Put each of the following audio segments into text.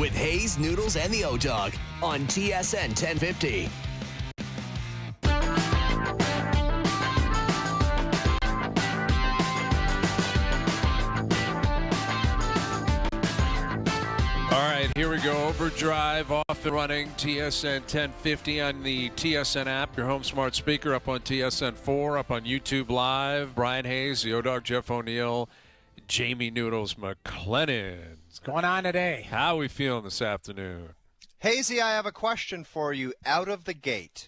with Hayes, Noodles, and the O-Dog on TSN 1050. All right, here we go. OverDrive off and running. TSN 1050 on the TSN app, your home smart speaker, up on TSN 4, up on YouTube Live. Brian Hayes, the O-Dog, Jeff O'Neill, Jamie Noodles McLennan. What's going on today? How are we feeling this afternoon? Hazy, I have a question for you out of the gate.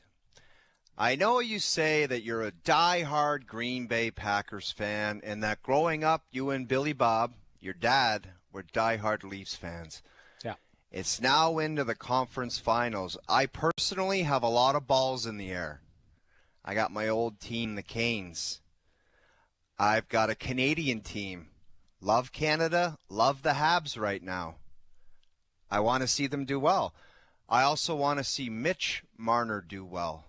I know you say that you're a die-hard Green Bay Packers fan and that growing up, you and Billy Bob, your dad, were die-hard Leafs fans. Yeah. It's now into the conference finals. I personally have a lot of balls in the air. I got my old team, the Canes. I've got a Canadian team. Love Canada, love the Habs right now. I want to see them do well. I also want to see Mitch Marner do well.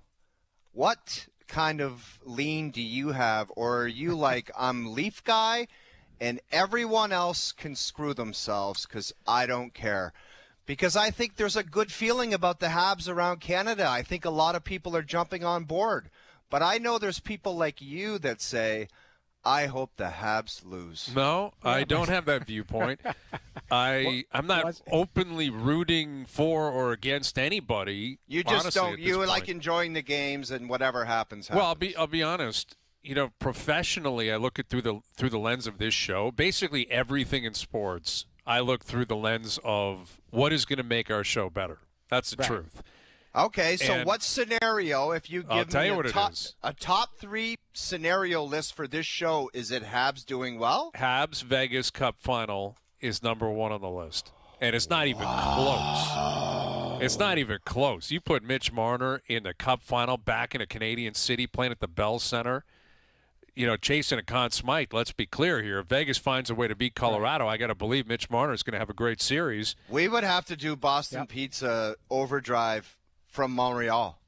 What kind of lean do you have? Or are you like, I'm Leaf guy and everyone else can screw themselves because I don't care? Because I think there's a good feeling about the Habs around Canada. I think a lot of people are jumping on board. But I know there's people like you that say, I hope the Habs lose. No, I don't have that viewpoint. I'm not openly rooting for or against anybody. You just honestly, don't. You like enjoying the games and whatever happens. Well, I'll be honest. You know, professionally, I look at through the lens of this show. Basically, everything in sports, I look through the lens of what is going to make our show better. That's the truth. Okay, so And what scenario, if you give me a top 3 scenario list for this show, is it Habs doing well? Habs Vegas Cup final is number 1 on the list. And it's not even close. It's not even close. You put Mitch Marner in the Cup final back in a Canadian city playing at the Bell Center, you know, chasing a Conn Smythe. Let's be clear here. If Vegas finds a way to beat Colorado, I got to believe Mitch Marner is going to have a great series. We would have to do Boston Pizza OverDrive from Montreal.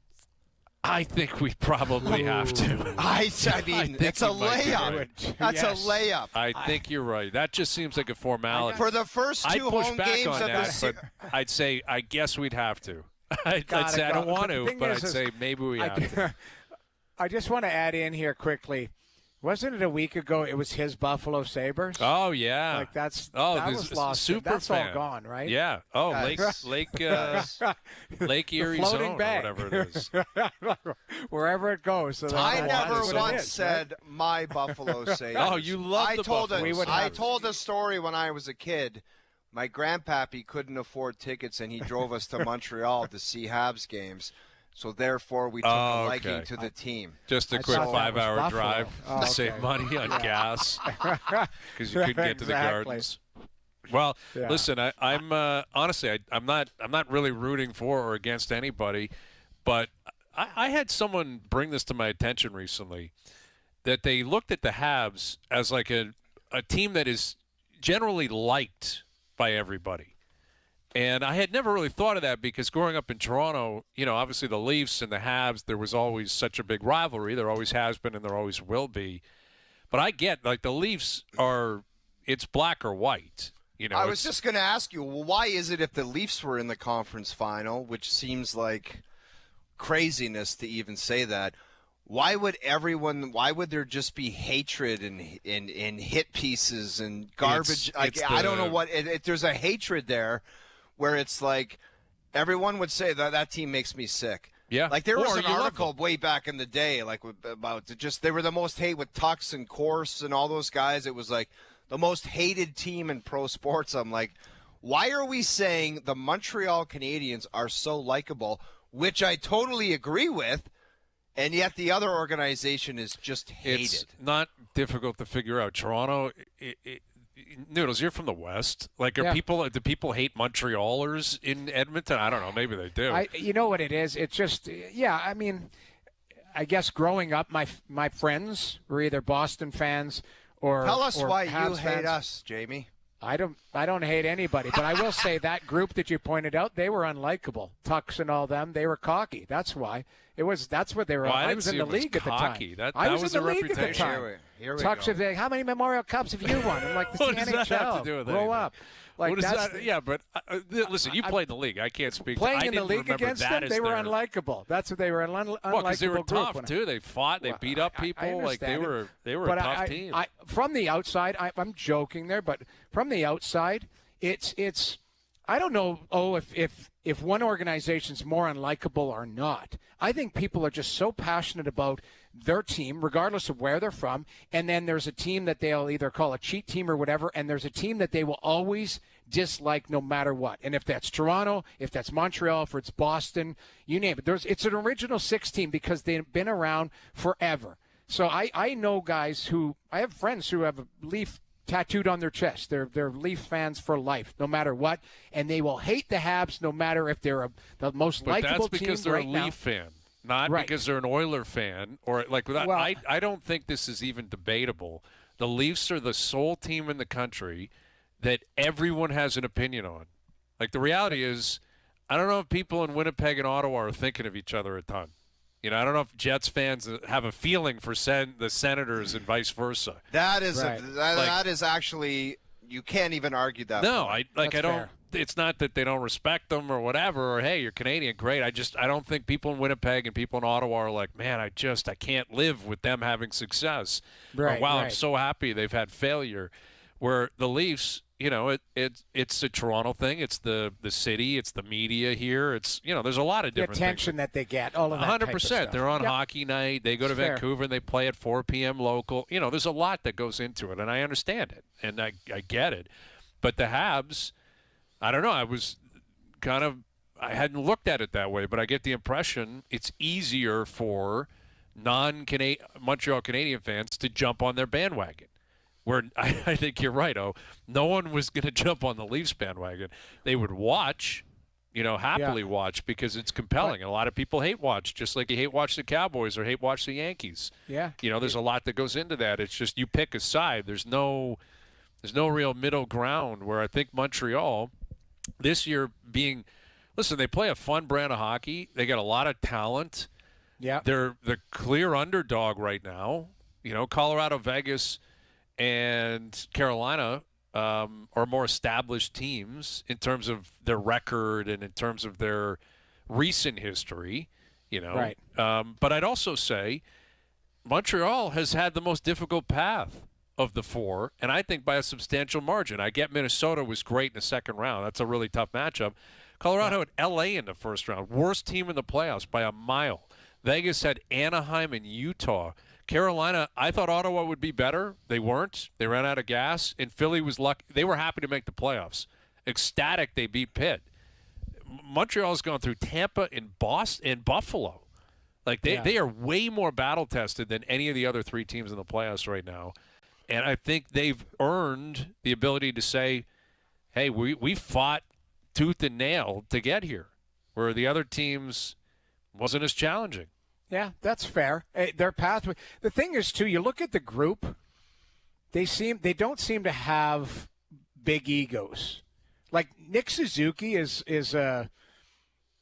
I think we probably have to. I mean, it's a layup. Right. That's a layup. I think you're right. That just seems like a formality. For the first 2 home games of the series. I'd say, I guess we'd have to. I'd say I don't want to, but I'd say maybe we have to. I just want to add in here quickly. Wasn't it a week ago it was his Buffalo Sabres? Oh, yeah. Like that was lost. Super that's fan. all gone, right? Yeah. Oh, Lake Erie Zone or whatever it is. Wherever it goes. So I never once said my Buffalo Sabres. Oh, you love the Buffalo. I told a story when I was a kid. My grandpappy couldn't afford tickets, and he drove us to Montreal to see Habs games. So, therefore, we took a liking to the team. Just a quick 5-hour drive to save money on gas because you couldn't get to the gardens. Well, listen, I'm honestly, I'm not really rooting for or against anybody, but I had someone bring this to my attention recently that they looked at the Habs as like a team that is generally liked by everybody. And I had never really thought of that because growing up in Toronto, you know, obviously the Leafs and the Habs, there was always such a big rivalry. There always has been and there always will be. But I get, like, the Leafs it's black or white. You know, I was just going to ask you, well, why is it if the Leafs were in the conference final, which seems like craziness to even say that, why would there just be hatred and hit pieces and garbage? I don't know what there's a hatred there. Where it's like everyone would say that team makes me sick. Yeah. Like there was an article way back in the day, like about they were the most hate with Tux and Corse and all those guys. It was like the most hated team in pro sports. I'm like, why are we saying the Montreal Canadiens are so likable? Which I totally agree with, and yet the other organization is just hated. It's not difficult to figure out. Toronto. Noodles, you're from the West. Like, do people hate Montrealers in Edmonton? I don't know. Maybe they do. You know what it is? It's just, I mean, I guess growing up, my friends were either Boston fans or Tell us why Habs you hate fans. us, Jamie. I don't hate anybody, but I will say that group that you pointed out, they were unlikable. Tux and all them, they were cocky. That's why. That's what they were. Well, I was in the league at the time. I was in the a league at the time. Here we Tux would say, how many Memorial Cups have you won? I'm like, this is the NHL. To do with Grow up. Like what is that's that? Yeah, but listen, you played in the league. I can't speak. Playing I in the didn't league remember against that them, they were unlikable. That's what they were, unlikable well, because they were tough group. too. They fought. They beat up people. Like they were a tough team. From the outside, I'm joking there, but from the outside, it's. I don't know, if one organization's more unlikable or not. I think people are just so passionate about their team, regardless of where they're from, and then there's a team that they'll either call a cheat team or whatever, and there's a team that they will always dislike no matter what. And if that's Toronto, if that's Montreal, if it's Boston, you name it. It's an original six team because they've been around forever. So I know guys I have friends who have a Leaf tattooed on their chest. They're Leaf fans for life, no matter what, and they will hate the Habs no matter if they're the most likable team right now. But that's because they're a Leaf fan, not because they're an Oiler fan. Or like that. Well, I don't think this is even debatable. The Leafs are the sole team in the country that everyone has an opinion on. Like the reality is, I don't know if people in Winnipeg and Ottawa are thinking of each other a ton. I don't know if Jets fans have a feeling for the Senators and vice versa. That is that is actually, you can't even argue that. No, point. I don't. Fair. It's not that they don't respect them or whatever. Or hey, you're Canadian, great. I don't think people in Winnipeg and people in Ottawa are like, man, I can't live with them having success. Right. Or, wow, I'm so happy they've had failure. Where the Leafs, it's a Toronto thing. It's the city. It's the media here. It's there's a lot of different the attention things. that they get. All of that 100%. They're on hockey night. They go to Vancouver and they play at 4 p.m. local. There's a lot that goes into it, and I understand it, and I get it. But the Habs, I don't know. I hadn't looked at it that way, but I get the impression it's easier for non-Montreal Canadian fans to jump on their bandwagon. Where I think you're right, no one was going to jump on the Leafs bandwagon. They would watch, happily watch because it's compelling. And a lot of people hate watch, just like you hate watch the Cowboys or hate watch the Yankees. Yeah. There's a lot that goes into that. It's just you pick a side. There's no real middle ground where I think Montreal this year listen, they play a fun brand of hockey. They got a lot of talent. Yeah. They're the clear underdog right now. Colorado, Vegas, and Carolina are more established teams in terms of their record and in terms of their recent history, Right. But I'd also say Montreal has had the most difficult path of the four, and I think by a substantial margin. I get Minnesota was great in the second round. That's a really tough matchup. Colorado had L.A. in the first round. Worst team in the playoffs by a mile. Vegas had Anaheim and Utah. Carolina, I thought Ottawa would be better. They weren't. They ran out of gas. And Philly was lucky. They were happy to make the playoffs. Ecstatic they beat Pitt. Montreal's gone through Tampa and Boston and Buffalo. Like they are way more battle tested than any of the other three teams in the playoffs right now. And I think they've earned the ability to say, hey, we fought tooth and nail to get here, where the other teams wasn't as challenging. Yeah, that's fair. Their pathway. The thing is, too, you look at the group, they don't seem to have big egos. Like Nick Suzuki is a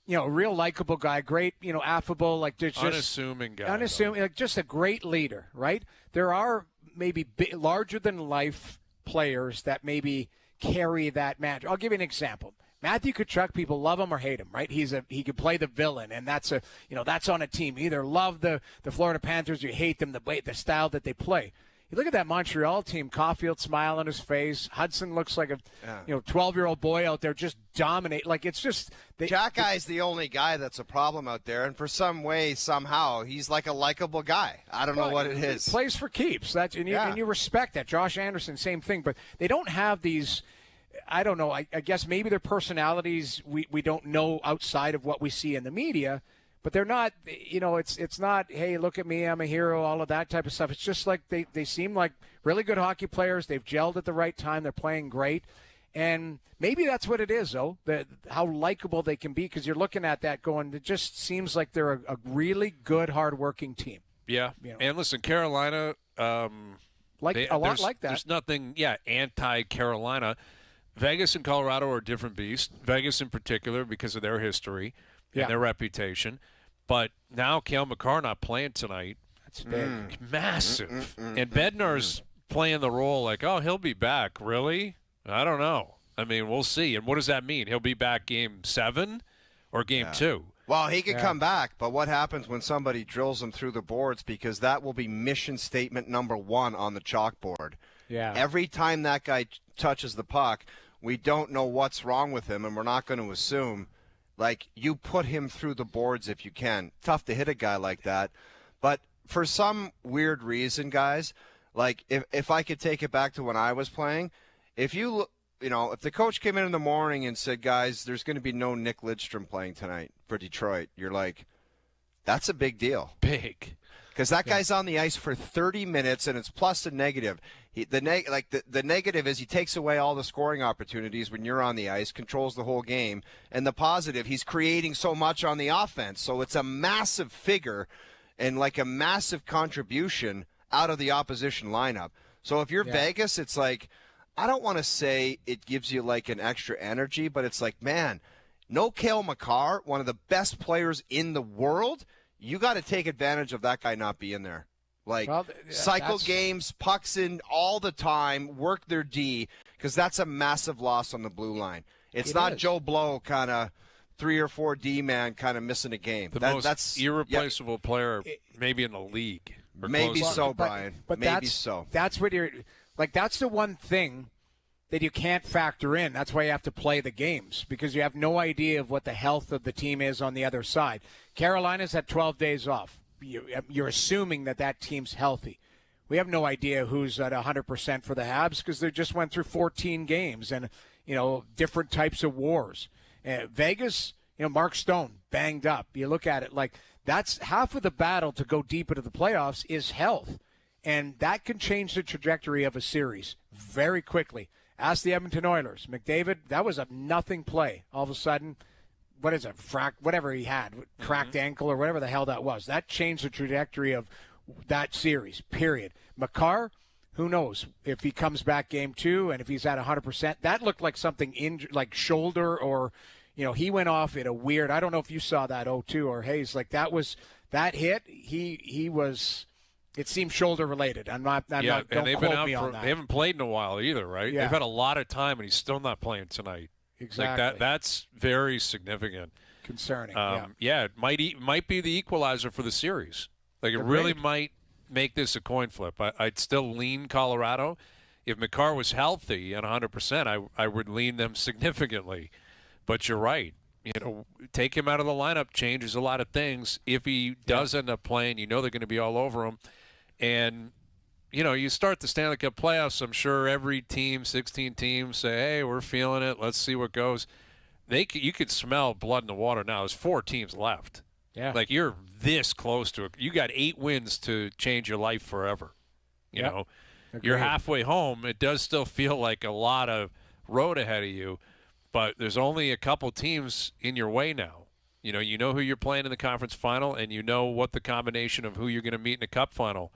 real likable guy, great, affable, like just unassuming guy. Unassuming, like just a great leader, right? There are maybe larger than life players that maybe carry that match. I'll give you an example. Matthew Tkachuk, people love him or hate him, right? He could play the villain, and that's on a team. You either love the Florida Panthers or you hate them, the style that they play. You look at that Montreal team, Caulfield smile on his face. Hudson looks like a 12-year-old boy out there just dominate. Like it's just Jack Guy's the only guy that's a problem out there, and for some way, somehow, he's like a likable guy. I don't know what it is. Plays for keeps. And you respect that. Josh Anderson, same thing. But they don't have these. I don't know. I guess maybe their personalities we don't know outside of what we see in the media. But they're not, it's not, hey, look at me, I'm a hero, all of that type of stuff. It's just like they seem like really good hockey players. They've gelled at the right time. They're playing great. And maybe that's what it is, though, how likable they can be, because you're looking at that going, it just seems like they're a really good, hardworking team. Yeah. And listen, Carolina, a lot like that. There's nothing, anti-Carolina. Vegas and Colorado are a different beast. Vegas in particular because of their history. And their reputation. But now Cale Makar not playing tonight. That's big. Massive. And Bednar's playing the role like, oh, he'll be back. Really? I don't know. I mean, we'll see. And what does that mean? He'll be back game 7 or game 2? Well, he could come back, but what happens when somebody drills him through the boards? Because that will be mission statement number 1 on the chalkboard. Yeah. Every time that guy touches the puck, we don't know what's wrong with him, and we're not going to assume. Like, you put him through the boards if you can. Tough to hit a guy like that. But for some weird reason, guys, like if I could take it back to when I was playing, if if the coach came in the morning and said, guys, there's going to be no Nick Lidstrom playing tonight for Detroit, you're like, that's a big deal. Big. Because that guy's on the ice for 30 minutes, and it's plus and negative. The negative is he takes away all the scoring opportunities when you're on the ice, controls the whole game. And the positive, he's creating so much on the offense. So it's a massive figure and like a massive contribution out of the opposition lineup. So if you're Vegas, it's like, I don't want to say it gives you like an extra energy, but it's like, man, no Cale Makar, one of the best players in the world, you got to take advantage of that guy not being there. Like, cycle games, pucks in all the time, work their D, because that's a massive loss on the blue line. It's not Joe Blow kind of 3 or 4 D-man kind of missing a game. That's irreplaceable player maybe in the league. Maybe so, Brian. But maybe so. That's what you're – like, that's the one thing that you can't factor in. That's why you have to play the games, because you have no idea of what the health of the team is on the other side. Carolina's had 12 days off. You're assuming that team's healthy. We have no idea who's at 100% for the Habs because they just went through 14 games and, different types of wars. Vegas, Mark Stone, banged up. You look at it like that's half of the battle to go deep into the playoffs is health. And that can change the trajectory of a series very quickly. Ask the Edmonton Oilers. McDavid, that was a nothing play. All of a sudden, what is it, whatever he had, cracked ankle or whatever the hell that was. That changed the trajectory of that series, period. Makar, who knows if he comes back game 2 and if he's at 100%. That looked like something injured, like shoulder or, he went off in a weird, I don't know if you saw that 0-2 or Hayes, like that hit, he was, it seemed shoulder related. I'm not, don't quote me on that. They haven't played in a while either, right? Yeah. They've had a lot of time and he's still not playing tonight. Exactly. Like that's very significant. Concerning. It might be the equalizer for the series. Like it really might make this a coin flip. I'd still lean Colorado. If Makar was healthy and 100%, I would lean them significantly. But you're right. Take him out of the lineup changes a lot of things. If he does end up playing, they're going to be all over him. And you start the Stanley Cup playoffs, I'm sure every team, 16 teams, say, hey, we're feeling it. Let's see what goes. You could smell blood in the water now. There's 4 teams left. Yeah. Like, you're this close to it. You got 8 wins to change your life forever. You know, you're halfway home. It does still feel like a lot of road ahead of you, but there's only a couple teams in your way now. You know who you're playing in the conference final, and you know what the combination of who you're going to meet in the cup final.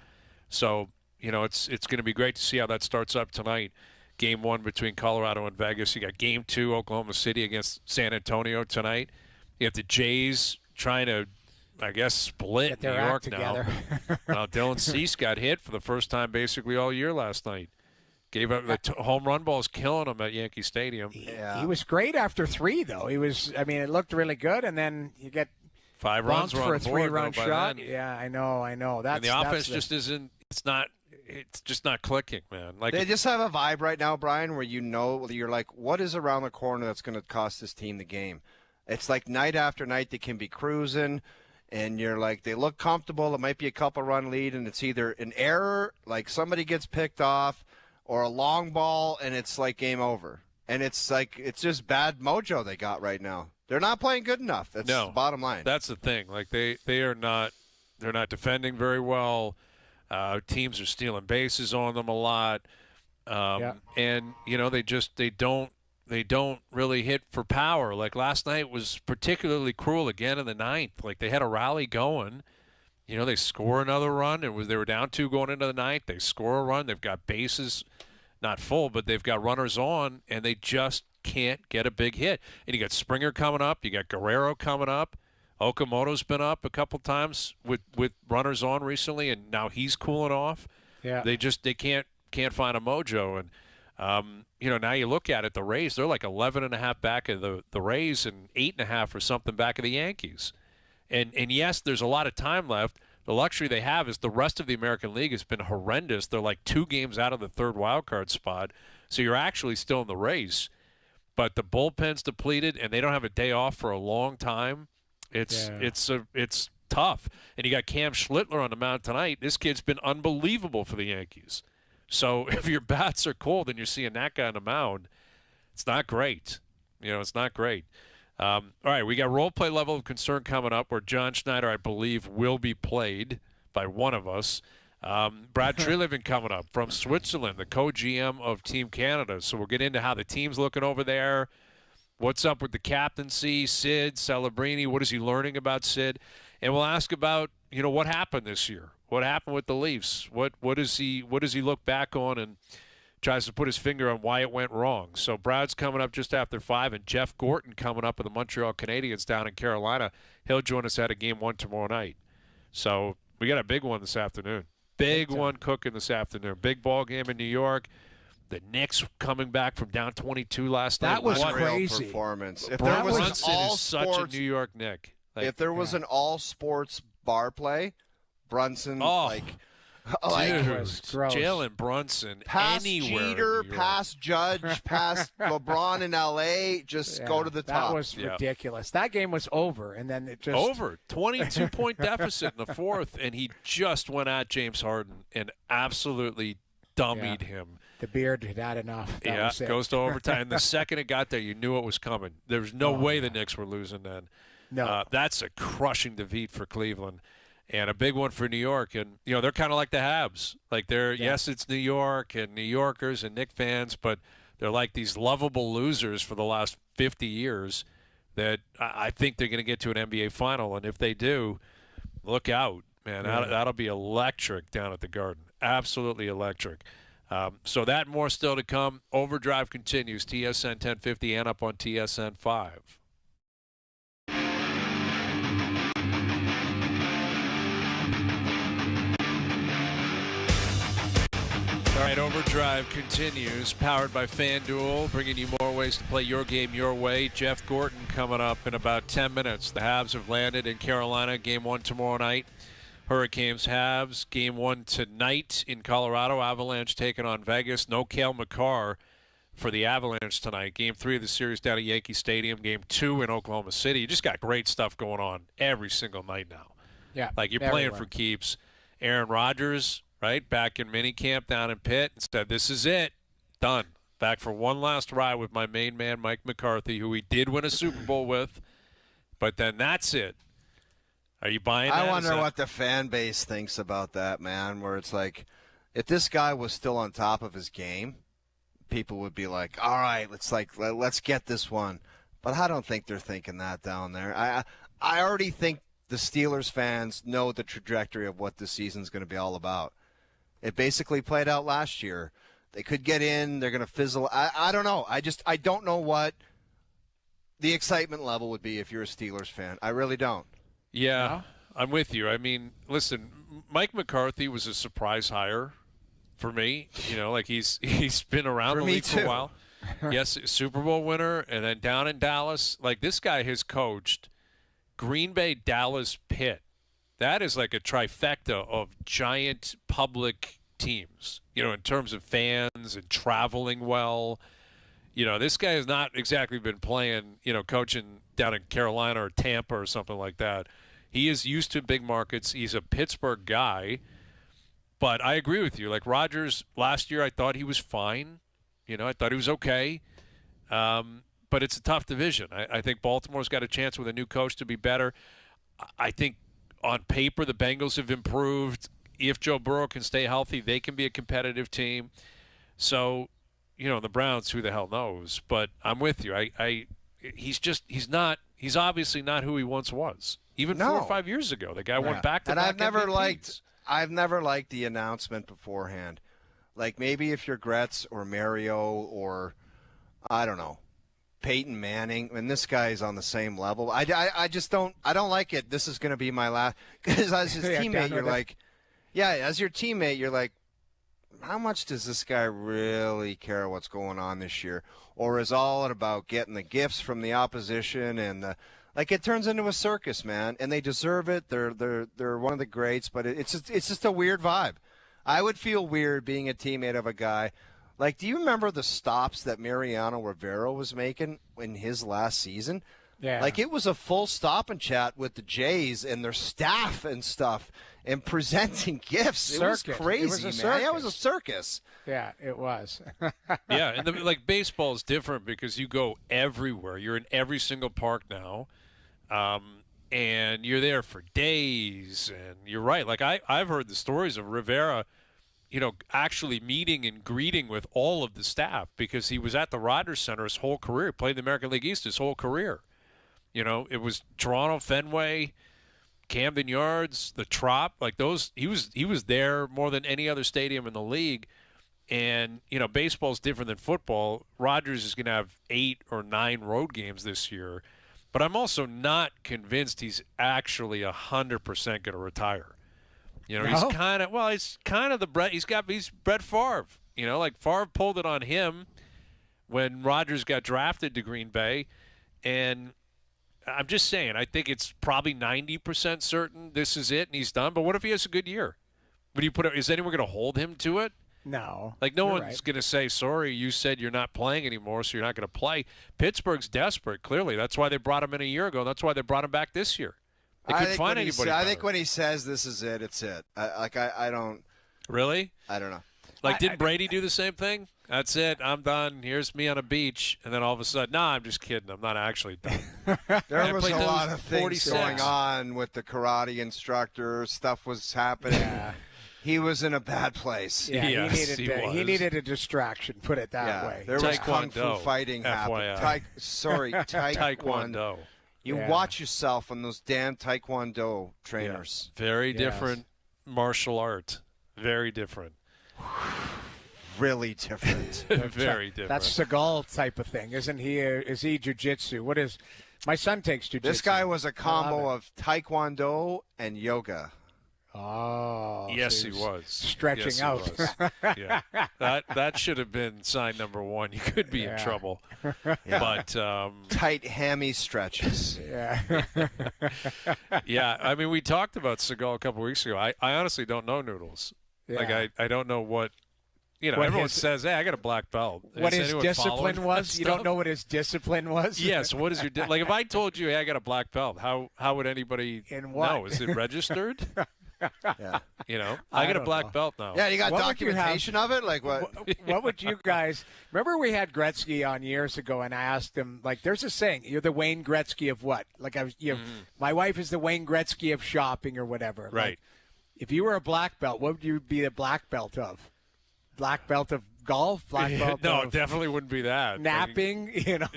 So, it's going to be great to see how that starts up tonight. Game 1 between Colorado and Vegas. You got Game 2, Oklahoma City against San Antonio tonight. You have the Jays trying to, I guess, split New York now. Dylan Cease got hit for the first time basically all year last night. Gave up the home run balls, killing him at Yankee Stadium. He was great after 3, though. It looked really good, and then you get 5 runs for a 3-run shot. Then. Yeah, I know. And the offense just isn't. It's just not clicking, man. Like they just have a vibe right now, Brian, where you're like, what is around the corner that's going to cost this team the game? It's like night after night they can be cruising, and you're like, they look comfortable. It might be a couple-run lead, and it's either an error, like somebody gets picked off, or a long ball, and it's like game over. And it's like it's just bad mojo they got right now. They're not playing good enough. That's the bottom line. That's the thing. Like they are not. They're not defending very well. Teams are stealing bases on them a lot, and they don't really hit for power. Like last night was particularly cruel again in the 9th. Like they had a rally going. They score another run. They were down 2 going into the 9th. They score a run. They've got bases, not full, but they've got runners on, and they just can't get a big hit. And you got Springer coming up. You got Guerrero coming up. Okamoto's been up a couple times with runners on recently, and now he's cooling off. Yeah, they can't find a mojo, and Now you look at it, the Rays, they're like 11.5 back of the Rays and 8.5 or something back of the Yankees. And yes, there's a lot of time left. The luxury they have is the rest of the American League has been horrendous. They're like 2 games out of the third wild card spot, so you're actually still in the race. But the bullpen's depleted, and they don't have a day off for a long time. It's tough. And you got Cam Schlittler on the mound tonight. This kid's been unbelievable for the Yankees. So if your bats are cold and you're seeing that guy on the mound, it's not great. It's not great. All right, we got role play level of concern coming up where John Schneider, I believe, will be played by one of us. Brad Treliving coming up from Switzerland, the co-GM of Team Canada. So we'll get into how the team's looking over there. What's up with the captaincy, Sid, Celebrini? What is he learning about Sid? And we'll ask about, what happened this year. What happened with the Leafs? What does he look back on and tries to put his finger on why it went wrong? So Brad's coming up just after 5, and Jeff Gorton coming up with the Montreal Canadiens down in Carolina. He'll join us at a Game 1 tomorrow night. So we got a big one this afternoon. Big one cooking this afternoon. Big ball game in New York. The Knicks coming back from down 22 last night. That was What crazy. Performance. If Brunson there was an all is such sports, a New York Knick. if there was an all sports bar play, Brunson Dude, Jalen Brunson, past anywhere Jeter, past Judge, past LeBron in L.A., just go to the top. That was ridiculous. That game was over, and then it just over 22-point deficit in the fourth, and he just went at James Harden and absolutely dummied him. The beard had had enough. That goes to overtime. And the second it got there, you knew it was coming. There was no way the Knicks were losing then. No, that's a crushing defeat for Cleveland. And a big one for New York. And, they're kind of like the Habs. Like yes, it's New York and New Yorkers and Knick fans, but they're like these lovable losers for the last 50 years that I think they're going to get to an NBA final. And if they do, look out, man. That'll be electric down at the Garden. Absolutely electric. So that and more still to come. OverDrive continues, TSN 1050 and up on TSN 5. All right, OverDrive continues, powered by FanDuel, bringing you more ways to play your game your way. Jeff Gorton coming up in about 10 minutes. The Habs have landed in Carolina, Game 1 tomorrow night. Hurricanes Habs, Game 1 tonight in Colorado. Avalanche taking on Vegas. No Cale Makar for the Avalanche tonight. Game 3 of the series down at Yankee Stadium. Game 2 in Oklahoma City. You just got great stuff going on every single night now. Yeah, like you're playing for keeps. Aaron Rodgers, right, back in minicamp down in Pitt, and said, this is it. Done. Back for one last ride with my main man, Mike McCarthy, who he did win a Super Bowl with. But then that's it. Are you buying that? I wonder what the fan base thinks about that, man, where it's like, if this guy was still on top of his game, people would be like, all right, let's get this one. But I don't think they're thinking that down there. I already think the Steelers fans know the trajectory of what this season's going to be all about. It basically played out last year. They could get in. They're going to fizzle. I don't know. I don't know what the excitement level would be if you're a Steelers fan. I really don't. Yeah, I'm with you. I mean, listen, Mike McCarthy was a surprise hire for me. Like he's been around the league for a while. Yes, Super Bowl winner, and then down in Dallas. Like, this guy has coached Green Bay, Dallas, Pitt. That is like a trifecta of giant public teams, in terms of fans and traveling well. This guy has not exactly been playing, coaching down in Carolina or Tampa or something like that. He is used to big markets. He's a Pittsburgh guy. But I agree with you. Like Rodgers, last year I thought he was fine. I thought he was okay. But it's a tough division. I think Baltimore's got a chance with a new coach to be better. I think on paper the Bengals have improved. If Joe Burrow can stay healthy, they can be a competitive team. So, the Browns, who the hell knows? But I'm with you. He's obviously not who he once was. Even 4 or 5 years ago, the guy went back to back. And I've never liked the announcement beforehand. Like maybe if you're Gretz or Mario or I don't know, Peyton Manning, and this guy is on the same level. I just don't like it. This is going to be my last, because as his teammate, you're like, as your teammate, you're like, how much does this guy really care what's going on this year? Or is all about getting the gifts from the opposition and it turns into a circus, man, and they deserve it. They're one of the greats, but it's just a weird vibe. I would feel weird being a teammate of a guy. Like, do you remember the stops that Mariano Rivera was making in his last season? Yeah. Like, it was a full stop and chat with the Jays and their staff and stuff and presenting gifts. It was crazy, it was a man. circus. Yeah, it was a circus. Yeah, it was. Yeah, and baseball is different because you go everywhere. You're in every single park now, and you're there for days. And you're right. Like, I've heard the stories of Rivera, actually meeting and greeting with all of the staff because he was at the Rogers Center his whole career, played the American League East his whole career. It was Toronto, Fenway, Camden Yards, the Trop, like those. He was there more than any other stadium in the league. And baseball's different than football. Rogers is going to have 8 or 9 road games this year, but I'm also not convinced he's actually 100% going to retire. No? He's kind of the Brett. He's Brett Favre. Like Favre pulled it on him when Rogers got drafted to Green Bay, and I'm just saying, I think it's probably 90% certain this is it and he's done. But what if he has a good year? Is anyone going to hold him to it? No. Like, no You're one's right. going to say, sorry, you said you're not playing anymore, so you're not going to play. Pittsburgh's desperate, clearly. That's why they brought him in a year ago. That's why they brought him back this year. They couldn't find anybody I better. think when he says this is it, it's it. I don't. Really? I don't know. Like, didn't Brady do the same thing? That's it. I'm done. Here's me on a beach. And then all of a sudden, I'm just kidding. I'm not actually done. There was a played lot those of things 46. going on with the karate instructor. Stuff was happening. Yeah. He was in a bad place. Yeah, Yes, he needed a distraction, put it that way. There was kung fu Taekwondo, fighting FYI. happening. Taekwondo. Taekwondo. You Yeah. watch yourself on those damn Taekwondo trainers. Very Yes. different martial art. Very different. Really different. Very different. That's Seagal type of thing, isn't he? Is he jiu-jitsu? What is? My son takes jiu-jitsu. This guy was a combo I love of Taekwondo and yoga. Oh, Yes, so he was. stretching Yes, he out. was. Yeah, that should have been sign number 1. You could be in Yeah. trouble. Yeah. But Tight hammy stretches. Yeah. yeah, I mean, we talked about Seagal a couple weeks ago. I honestly don't know Noodles. Yeah. Like I don't know what. What everyone his- says, "Hey, I got a black belt." What Has his anyone discipline followed was? that You don't stuff? know what his discipline was? Yes. What is your like? If I told you, "Hey, I got a black belt," how would anybody In what? know? Is it registered? Yeah. I got a don't black know. belt now. Yeah, you got What would you have- documentation of it? Like what? What would you guys remember? We had Gretzky on years ago, and I asked him, like, there's a saying, you're the Wayne Gretzky of what? Like, my wife is the Wayne Gretzky of shopping or whatever. Right. Like, if you were a black belt, what would you be a black belt of? Black belt of golf? Black belt no, of it definitely wouldn't be that. napping?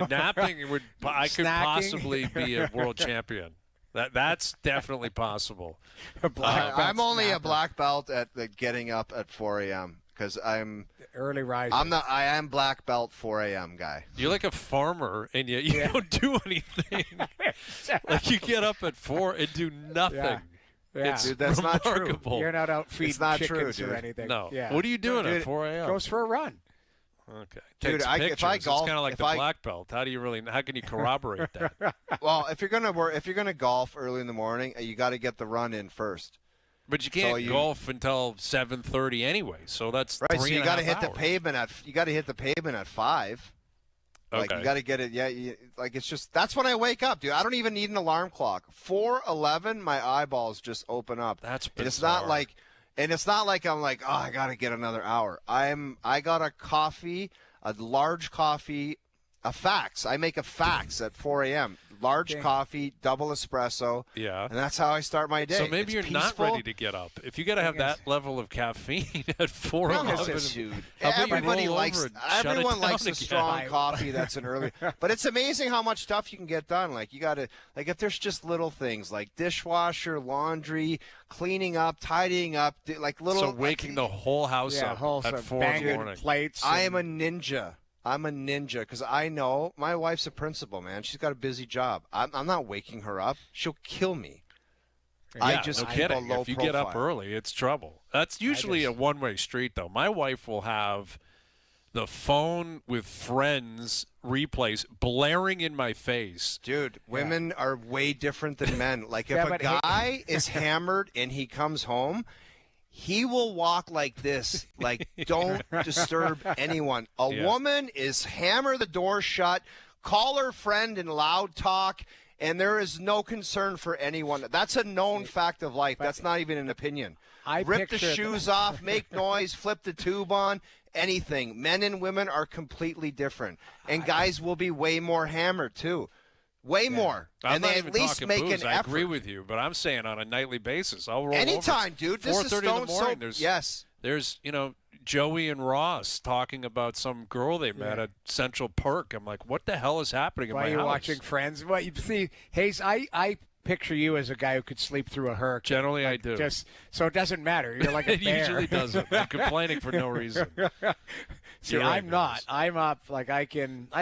Napping would. I could Snacking. possibly be a world champion. That's definitely possible. A black belt I'm only a snapper. black belt at the getting up at 4 a.m. because Early rising. I am black belt 4 a.m. guy. You're like a farmer, and yet you don't do anything. Like you get up at 4 and do nothing. Yeah. Yeah. It's Dude, that's not true. remarkable. You're not out feeding It's not true, chickens dude. or anything. No. Yeah. What are you doing Dude, at 4 a.m.? Goes for a run. Okay. Dude, Takes if pictures. I golf- it's kind of like if the I- black belt. How can you corroborate that? Well, if you're gonna golf early in the morning, you got to get the run in first. But you can't you- golf until 7:30 anyway. So that's Right, so 3 you and a got to half hit the hours. pavement at 5. Like Okay. you got to get it. Yeah, it's just that's when I wake up, dude. I don't even need an alarm clock. 4:11, my eyeballs just open up. That's and it's bizarre. not like I'm like, oh, I got to get another hour. I got a coffee, a large coffee, a fax. I make a fax at 4 a.m. Large Okay. coffee, double espresso. Yeah. And that's how I start my day. So maybe It's you're peaceful. not ready to get up. If you got to have that level of caffeine at 4:11, Dude, how about you everybody roll likes over and shut it everyone down likes a again? strong coffee that's an early. But it's amazing how much stuff you can get done. Like you got to if there's just little things like dishwasher, laundry, cleaning up, tidying up, like little. So waking the whole house Yeah, up whole at sort of 4 in the banging morning. plates. I and- am a ninja. I'm a ninja because I know my wife's a principal, man. She's got a busy job. I'm not waking her up. She'll kill me. I just no keep kidding. a low If you profile. get up early, it's trouble. That's usually a one-way street, though. My wife will have the phone with Friends replays blaring in my face. Dude, women are way different than men. Like, if a guy is hammered and he comes home, he will walk like this, like, don't disturb anyone. A woman is hammer the door shut, call her friend in loud talk, and there is no concern for anyone. That's a known fact of life. That's not even an opinion. Rip the shoes off, make noise, flip the tube on, anything. Men and women are completely different. And guys will be way more hammered, too. Way more. I'm and not they even at least talking make booze. an I effort. agree with you, but I'm saying on a nightly basis. I'll roll Anytime, over. dude. This is 4:30 in stone the morning. soap. There's, yes. There's, Joey and Ross talking about some girl they met at Central Park. I'm like, what the hell is happening in my house? While you're watching Friends? Well, you see, Hayes, I picture you as a guy who could sleep through a hurricane. Generally, I do. Just so it doesn't matter. You're like a it bear. usually doesn't. I'm complaining for no reason. See, I'm not. I'm up. Like I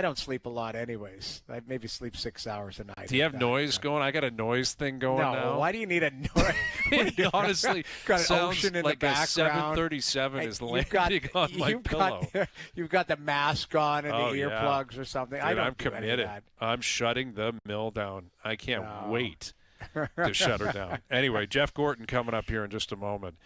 don't sleep a lot, anyways. I maybe sleep 6 hours a night. Do you have noise going? I got a noise thing going now. No. Why do you need a noise? Honestly, got an sounds ocean in like the a background. 737 is landing on my pillow. You've got the mask on and the Yeah. earplugs or something. Dude, I don't I'm do any of committed. that. I'm shutting the mill down. I can't wait to shut her down. Anyway, Jeff Gorton coming up here in just a moment.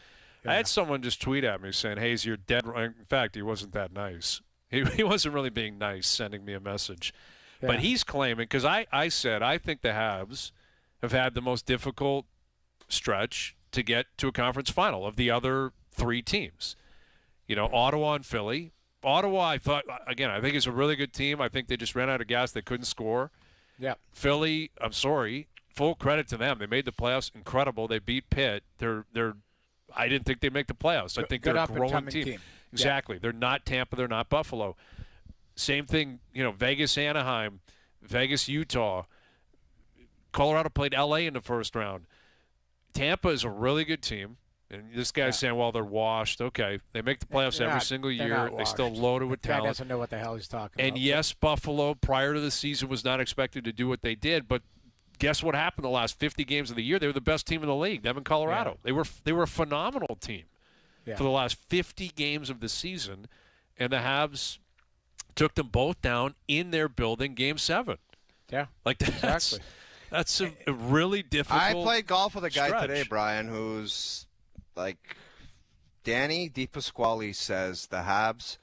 I had someone just tweet at me saying, Hayes, you're dead wrong. In fact, he wasn't that nice. He wasn't really being nice sending me a message. Yeah. But he's claiming, because I said I think the Habs have had the most difficult stretch to get to a conference final of the other three teams. Ottawa and Philly. Ottawa, I think is a really good team. I think they just ran out of gas. They couldn't score. Yeah. Philly, I'm sorry. Full credit to them. They made the playoffs. Incredible. They beat Pitt. I didn't think they'd make the playoffs. I think they're a growing team. Exactly. Yeah. They're not Tampa. They're not Buffalo. Same thing, Vegas, Anaheim, Vegas, Utah. Colorado played L.A. in the first round. Tampa is a really good team. And this guy's saying, well, they're washed. Okay. They make the playoffs every single year. They still loaded with talent. Guy doesn't know what the hell he's talking about. And yes, Buffalo, prior to the season, was not expected to do what they did, but guess what happened the last 50 games of the year? They were the best team in the league, them in Colorado. Yeah. They were a phenomenal team for the last 50 games of the season, and the Habs took them both down in their building, Game 7. Yeah, exactly. That's a really difficult I played golf with a guy stretch. today, Brian, who's like Danny DiPasquale says the Habs,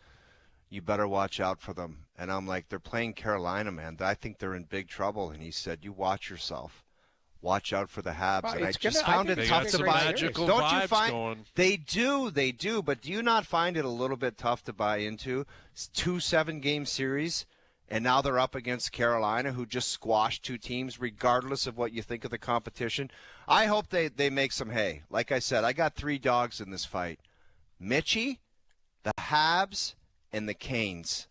you better watch out for them. And I'm like, they're playing Carolina, man. I think they're in big trouble. And he said, you watch yourself. Watch out for the Habs. Well, and I just found it tough to buy into. Don't you find going. They do. But do you not find it a little bit tough to buy into? 2 7-game series, and now they're up against Carolina, who just squashed 2 teams, regardless of what you think of the competition. I hope they make some hay. Like I said, I got 3 dogs in this fight. Mitchie, the Habs, and the Canes.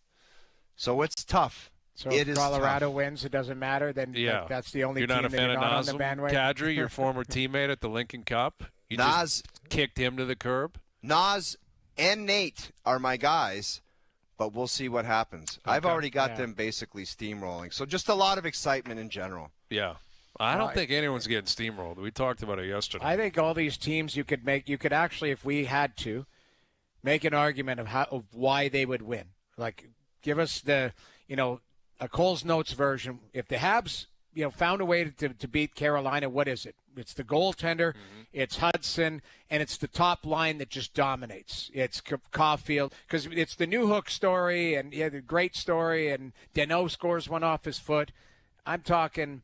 So it's tough. So it if is Colorado tough. wins, it doesn't matter. Then that's the only you're team not a that fan you're of not on Nazem the bandwagon. Kadri, your former teammate at the Lincoln Cup. You just kicked him to the curb. Nas and Nate are my guys, but we'll see what happens. Okay. I've already got them basically steamrolling. So just a lot of excitement in general. Yeah. I don't think anyone's getting steamrolled. We talked about it yesterday. I think all these teams you could actually, if we had to, make an argument of why they would win. Like, give us the, a Cole's Notes version. If the Habs, found a way to beat Carolina, what is it? It's the goaltender, it's Hudson, and it's the top line that just dominates. It's Caulfield, because it's the New Hook story, and the great story, and Deneau scores one off his foot. I'm talking,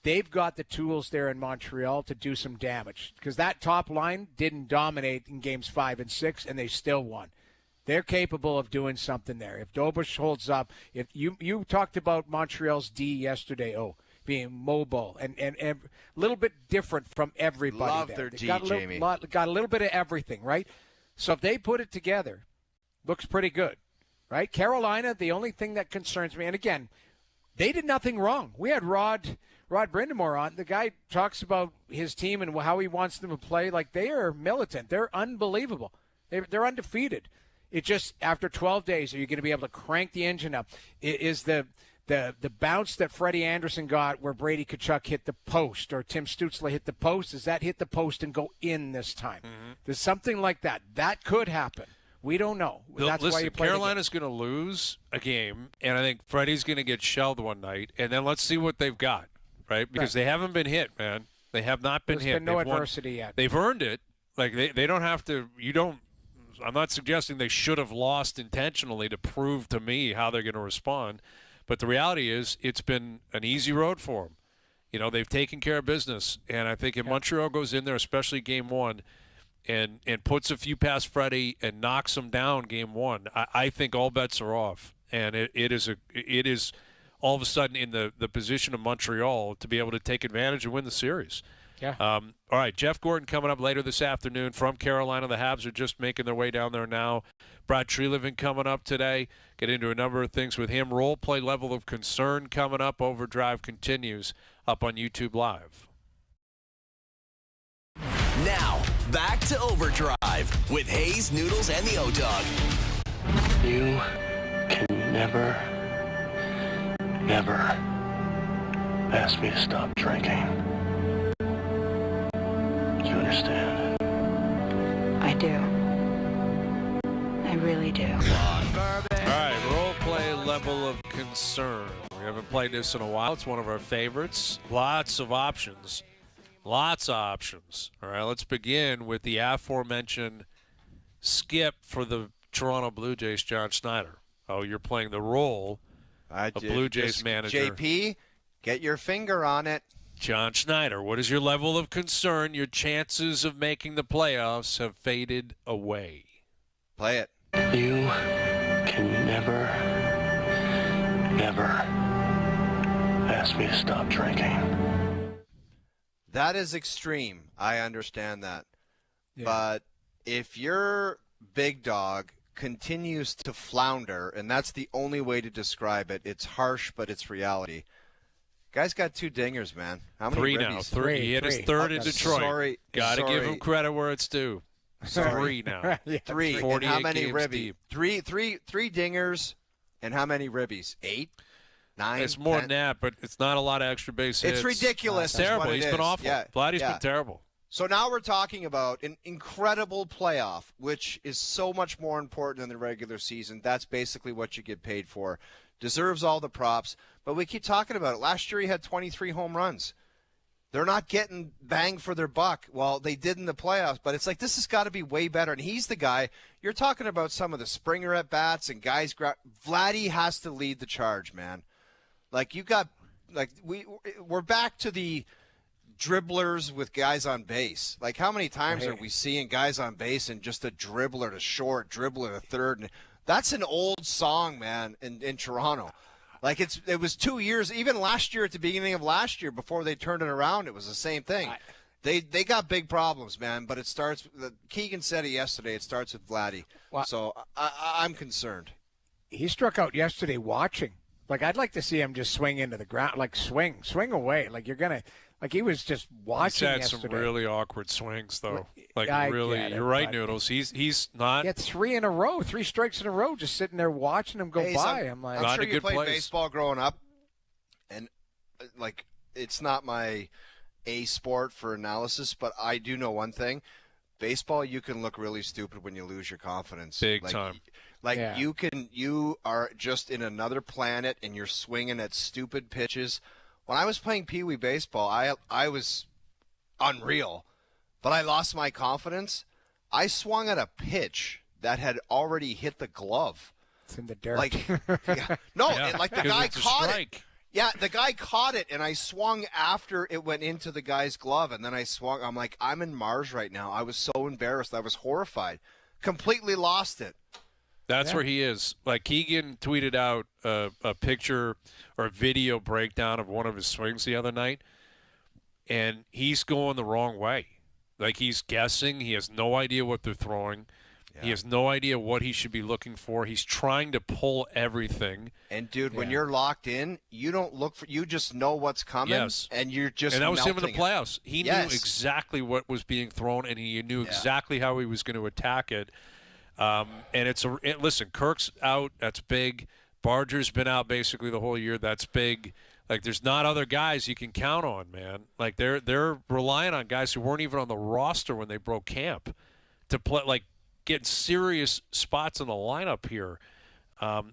they've got the tools there in Montreal to do some damage, because that top line didn't dominate in games 5 and 6, and they still won. They're capable of doing something there. If Dobush holds up, if you talked about Montreal's D yesterday, being mobile and a little bit different from everybody. Love there. their They D, got Jamie. Got a little bit of everything, right? So if they put it together, looks pretty good, right? Carolina, the only thing that concerns me, and again, they did nothing wrong. We had Rod Brindamore on. The guy talks about his team and how he wants them to play. Like, they are militant. They're unbelievable. They're undefeated. It just, after 12 days, are you going to be able to crank the engine up? Is the the bounce that Freddie Anderson got where Brady Tkachuk hit the post or Tim Stützle hit the post, does that hit the post and go in this time? Mm-hmm. There's something like that. That could happen. We don't know. That's Listen, why you play Carolina's going to lose a game, and I think Freddie's going to get shelled one night, and then let's see what they've got, right? Because they haven't been hit, man. They have not been hit. There's been no adversity yet. They've earned it. Like, they don't have to – you don't – I'm not suggesting they should have lost intentionally to prove to me how they're going to respond. But the reality is it's been an easy road for them. You know, they've taken care of business. And I think if Montreal goes in there, especially game one, and puts a few past Freddie and knocks him down game one, I think all bets are off. And it is all of a sudden in the position of Montreal to be able to take advantage and win the series. Yeah. All right, Jeff Gordon coming up later this afternoon from Carolina. The Habs are just making their way down there now. Brad Treliving coming up today. Get into a number of things with him. Role play level of concern coming up. OverDrive continues up on YouTube Live. Now, back to OverDrive with Hayes, Noodles, and the O-Dog. You can never ask me to stop drinking. Do you understand? I do. I really do. All right, role play level of concern. We haven't played this in a while. It's one of our favorites. Lots of options. Lots of options. All right, let's begin with the aforementioned skip for the Toronto Blue Jays, John Schneider. Oh, you're playing the role of Blue Jays manager. JP, get your finger on it. John Schneider, what is your level of concern? Your chances of making the playoffs have faded away. Play it. You can never ask me to stop drinking. That is extreme. I understand that. Yeah. But if your big dog continues to flounder, and that's the only way to describe it, it's harsh, but it's reality. Guy's got 2 dingers, man. How many Three ribbies? now. Three. He hit his third in Detroit. Got to give him credit where it's due. 3 now. 3. And 48 how many games ribbies? deep. Three dingers, and how many ribbies? 8, 9. It's more 10? than that, but it's not a lot of extra base hits. It's ridiculous. It's terrible. Is what He's it been is. awful. Yeah. Vladdy's been terrible. So now we're talking about an incredible playoff, which is so much more important than the regular season. That's basically what you get paid for. Deserves all the props, but we keep talking about it. Last year he had 23 home runs. They're not getting bang for their buck. Well, they did in the playoffs, but it's like this has got to be way better. And he's the guy. You're talking about some of the Springer at-bats and guys. Vladdy has to lead the charge, man. Like you got, like we're back to the dribblers with guys on base. Like how many times are we seeing guys on base and just a dribbler to short, dribbler to third? And that's an old song, man, in Toronto. Like it was 2 years, even last year at the beginning of last year before they turned it around, it was the same thing. They got big problems, man, but it starts Keegan said it yesterday, it starts with Vladdy. Wow. So I'm concerned. He struck out yesterday watching. Like I'd like to see him just swing into the ground, like swing away. Like you're going to Like he was just watching yesterday. He's had some really awkward swings, though. Like I really, get it, you're right, but Noodles. He's not. He had 3 in a row, 3 strikes in a row, just sitting there watching him go by. I'm like, I'm sure in a you good played place. baseball growing up, and like it's not my A sport for analysis, but I do know one thing: baseball, you can look really stupid when you lose your confidence. Big time. Like Yeah. you are just in another planet, and you're swinging at stupid pitches. When I was playing Pee Wee baseball, I was unreal, but I lost my confidence. I swung at a pitch that had already hit the glove. it's in the dirt. Like, like the guy caught it. Yeah, the guy caught it, and I swung after it went into the guy's glove, and then I swung. I'm like, I'm in Mars right now. I was so embarrassed. I was horrified. Completely lost it. That's where he is. Like Keegan tweeted out a picture or a video breakdown of one of his swings the other night, and he's going the wrong way. Like he's guessing. He has no idea what they're throwing. Yeah. He has no idea what he should be looking for. He's trying to pull everything. And, dude, when you're locked in, you don't look for – you just know what's coming, yes. and you're just And that was him in the melting playoffs. He knew exactly what was being thrown, and he knew exactly how he was going to attack it. And listen, Kirk's out. That's big. Barger's been out basically the whole year. That's big. Like, there's not other guys you can count on, man. Like, they're relying on guys who weren't even on the roster when they broke camp to play, like, get serious spots in the lineup here.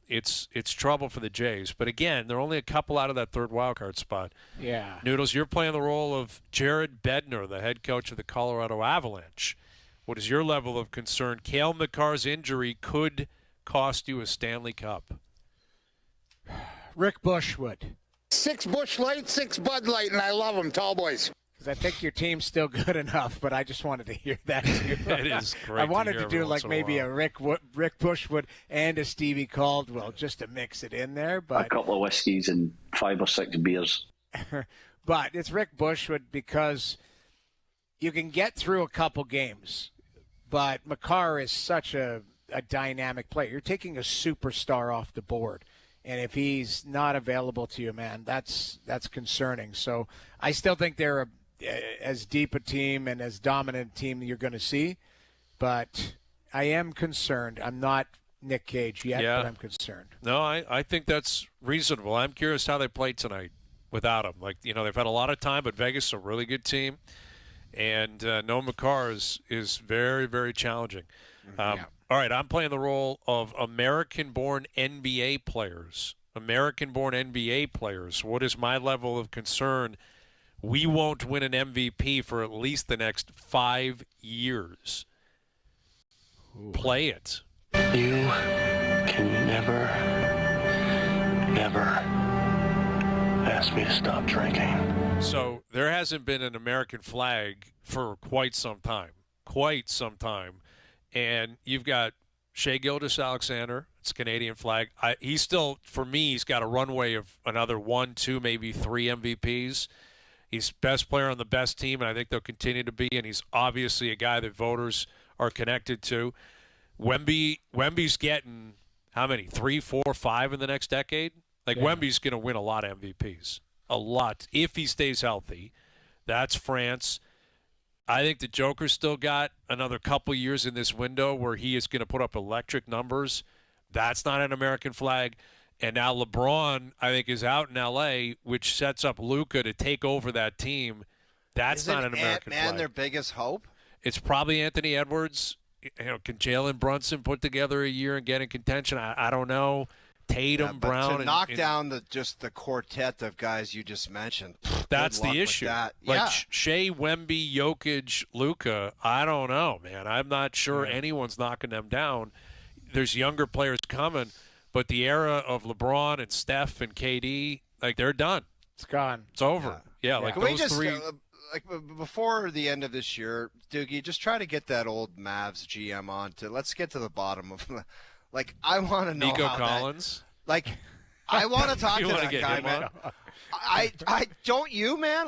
It's trouble for the Jays. But, again, they're only a couple out of that third wildcard spot. Yeah. Noodles, you're playing the role of Jared Bednar, the head coach of the Colorado Avalanche. What is your level of concern? Cale Makar's injury could cost you a Stanley Cup. Rick Bush would. 6 Bush Light, 6 Bud Light, and I love them, tall boys. Because I think your team's still good enough, but I just wanted to hear that too. It is great. I wanted to do like maybe a Rick Bushwood and a Stevie Caldwell just to mix it in there. But a couple of whiskeys and 5 or 6 beers. But it's Rick Bushwood because you can get through a couple games, but Makar is such a dynamic player. You're taking a superstar off the board. And if he's not available to you, man, that's concerning. So I still think they're as deep a team and as dominant a team you're going to see. But I am concerned. I'm not Nick Cage yet, but I'm concerned. No, I think that's reasonable. I'm curious how they play tonight without him. Like, they've had a lot of time, but Vegas is a really good team. And no Makar is very, very challenging. All right, I'm playing the role of American-born NBA players. American-born NBA players. What is my level of concern? We won't win an MVP for at least the next 5 years. Ooh. Play it. You can never, ever ask me to stop drinking. So there hasn't been an American flag for quite some time. And you've got Shai Gilgeous-Alexander. It's a Canadian flag. He's still, for me, he's got a runway of another 1, 2, maybe 3 MVPs. He's best player on the best team, and I think they'll continue to be. And he's obviously a guy that voters are connected to. Wemby's getting how many? 3, 4, 5 in the next decade? Wemby's going to win a lot of MVPs. A lot. If he stays healthy. That's France. I think the Joker's still got another couple years in this window where he is going to put up electric numbers. That's not an American flag. And now LeBron, I think, is out in L.A., which sets up Luka to take over that team. That's not an American flag. Ant-Man their biggest hope? It's probably Anthony Edwards. Can Jalen Brunson put together a year and get in contention? I don't know. Tatum, Brown. To knock down the quartet of guys you just mentioned. That's the issue. Shea, Wemby, Jokic, Luka, I don't know, man. I'm not sure anyone's knocking them down. There's younger players coming, but the era of LeBron and Steph and KD, they're done. It's gone. It's over. Yeah. Can we just, three. Before the end of this year, Doogie, just try to get that old Mavs GM on let's get to the bottom of I want to know Nico how Collins. I want to talk to that guy, man. I don't you, man?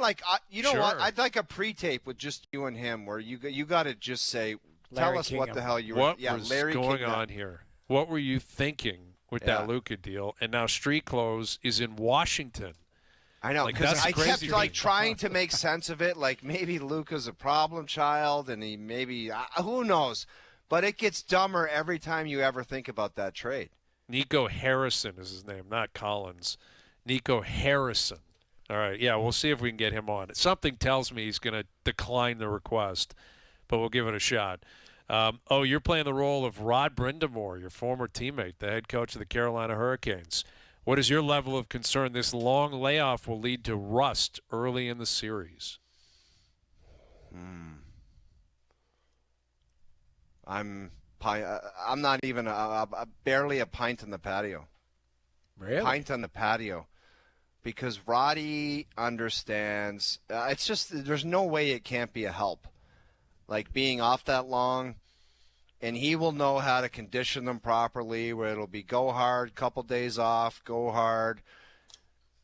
You know what? I'd like a pre-tape with just you and him, where you got to just say, tell us what the hell you were. What was going on here? What were you thinking with that Luka deal? And now Street Clothes is in Washington. I know, because I kept trying to make sense of it. Maybe Luka's a problem child, and he maybe who knows. But it gets dumber every time you ever think about that trade. Nico Harrison is his name, not Collins. Nico Harrison. All right, we'll see if we can get him on. Something tells me he's going to decline the request, but we'll give it a shot. You're playing the role of Rod Brindamore, your former teammate, the head coach of the Carolina Hurricanes. What is your level of concern? This long layoff will lead to rust early in the series. I'm not even barely a pint in the patio. Really? Pint on the patio. Because Roddy understands. It's just there's no way it can't be a help. Being off that long, and he will know how to condition them properly, where it'll be go hard, couple days off, go hard.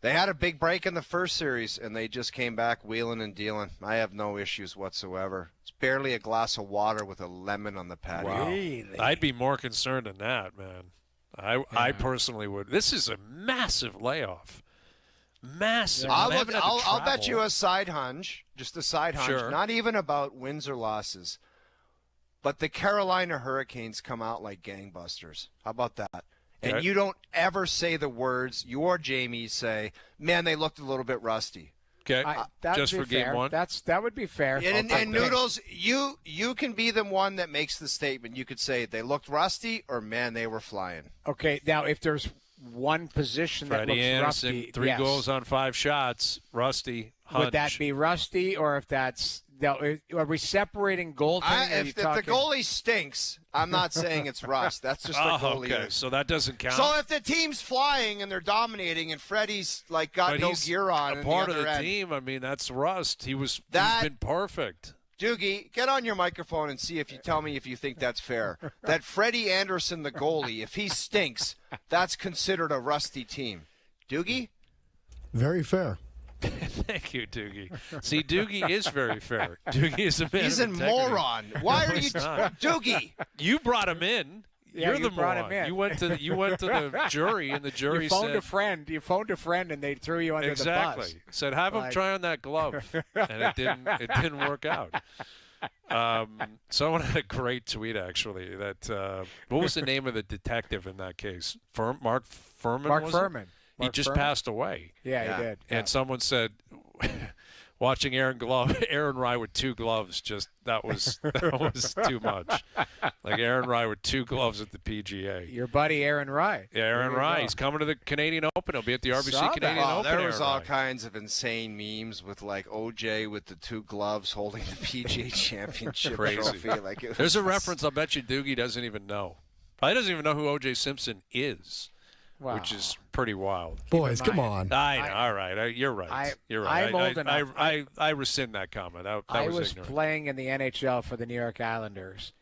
They had a big break in the first series, and they just came back wheeling and dealing. I have no issues whatsoever. It's barely a glass of water with a lemon on the patio. Wow. Really? I'd be more concerned than that, man. I personally would. This is a massive layoff. Massive. I'll bet you a side hunch, just a side hunch, Sure. not even about wins or losses, but the Carolina Hurricanes come out like gangbusters. How about that? And you don't ever say the words, you or Jamie say, man, they looked a little bit rusty. Okay, just for game one? That would be fair. And Noodles, you can be the one that makes the statement. You could say they looked rusty or, man, they were flying. Okay, now if there's one position Freddie that looks Anderson, rusty. 3 yes. goals on 5 shots, rusty, hunch. Would that be rusty, or if that's are we separating goaltending? If the goalie stinks, I'm not saying it's rust. That's just the goalie. Okay, so that doesn't count. So if the team's flying and they're dominating and Freddie's got no gear on, a part of the team, I mean, that's rust. He's been perfect. Doogie, get on your microphone and see if you tell me if you think that's fair. That Freddie Anderson, the goalie, if he stinks, that's considered a rusty team. Doogie? Very fair. Thank you, Doogie. See, Doogie is very fair. Doogie is a man He's of a integrity. moron. Why are you Doogie? You brought him in. Yeah, You're the brought moron. him in. You went to the jury, and the jury you phoned said a friend. You phoned a friend, and they threw you under the bus. exactly. Said have him try on that glove, and it didn't work out. Someone had a great tweet actually. That what was the name of the detective in that case? Mark Furman. Mark Furman. He just passed away. Yeah, he did. And someone said, watching Aaron Rye with 2 gloves, that was too much. Like Aaron Rye with 2 gloves at the PGA. Your buddy Aaron Rye. Yeah, Aaron Rye. He's coming to the Canadian Open. He'll be at the RBC Canadian Open. There was all kinds of insane memes with like OJ with the 2 gloves holding the PGA Championship trophy. There's a reference I'll bet you Doogie doesn't even know. Probably doesn't even know who OJ Simpson is. Wow. Which is pretty wild. Boys, come on. I know. All right. You're right. You're right. I'm old enough. I rescind that comment. I was ignorant. playing in the NHL for the New York Islanders,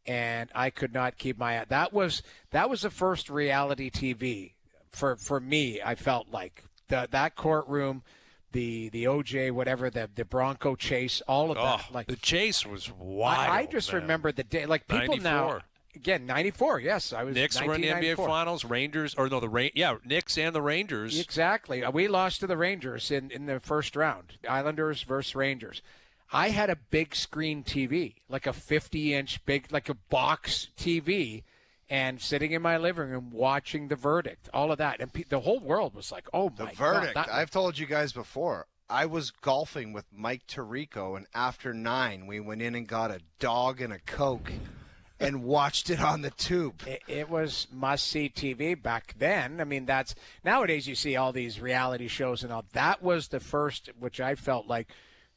and I could not keep my eye. That was the first reality TV for me. I felt like that courtroom, the OJ, whatever, the Bronco chase, all of that. Like the chase was wild. I just remember the day. Like people 94. now. Again, 94, yes. I was Knicks were in the NBA Finals. Rangers, Knicks and the Rangers. Exactly. We lost to the Rangers in the first round. Islanders versus Rangers. I had a big screen TV, like a 50-inch big, like a box TV, and sitting in my living room watching The Verdict, all of that. And the whole world was like, oh, my God. The Verdict. I've told you guys before. I was golfing with Mike Tirico, and after 9, we went in and got a dog and a Coke and watched it on the tube. It was must-see TV back then. I mean, nowadays you see all these reality shows and all. That was the first, which I felt like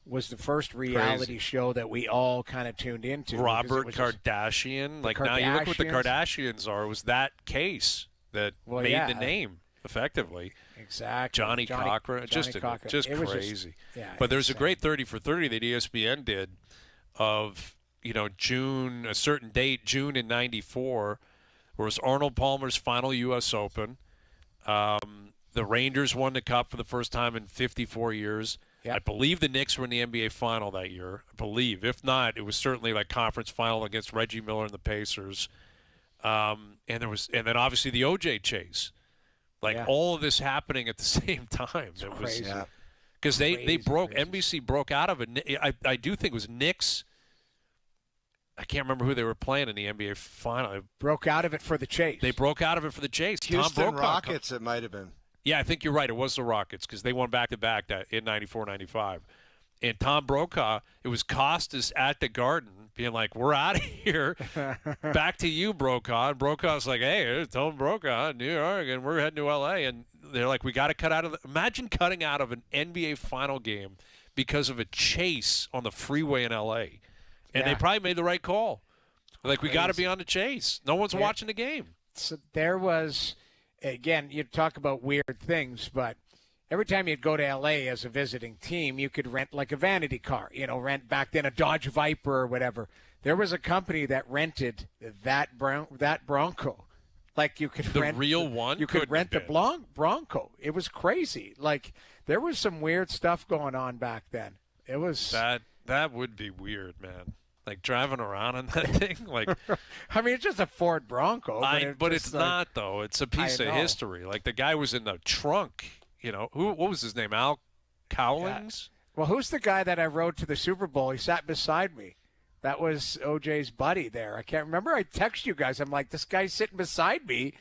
was the first reality show that we all kind of tuned into. Robert Kardashian. Now you look what the Kardashians are. It was that case that made the name, effectively. Exactly. Johnny Cochran. Just crazy. But there's a great 30 for 30 that ESPN did of – June, a certain date, June in '94, where it was Arnold Palmer's final U.S. Open. The Rangers won the Cup for the first time in 54 years. Yep. I believe the Knicks were in the NBA Final that year. I believe. If not, it was certainly like conference final against Reggie Miller and the Pacers. And then obviously the OJ chase. All of this happening at the same time. It was crazy. Because they broke, NBC broke out of it. I do think it was Knicks. I can't remember who they were playing in the NBA Final. Broke out of it for the chase. They broke out of it for the chase. Houston Rockets, it might have been. Yeah, I think you're right. It was the Rockets because they won back-to-back in 94, 95. And Tom Brokaw, it was Costas at the Garden being like, we're out of here. Back to you, Brokaw. And Brokaw's like, hey, it's Tom Brokaw in New York, and we're heading to L.A. And they're like, we got to cut out of – imagine cutting out of an NBA Final game because of a chase on the freeway in L.A., and they probably made the right call. Like, we got to be on the chase. No one's watching the game. So there was, again, you talk about weird things, but every time you'd go to L.A. as a visiting team, you could rent like a vanity car, rent back then a Dodge Viper or whatever. There was a company that rented that Bronco. Like you could rent the real one. You could rent the Bronco. It was crazy. Like there was some weird stuff going on back then. It was that would be weird, man. Like driving around in that thing, like I mean, it's just a Ford Bronco, but it's not though. It's a piece of history. Like the guy was in the trunk. What was his name? Al Cowlings. Yeah. Well, who's the guy that I rode to the Super Bowl? He sat beside me. That was OJ's buddy there. I can't remember. I text you guys. I'm like, this guy's sitting beside me.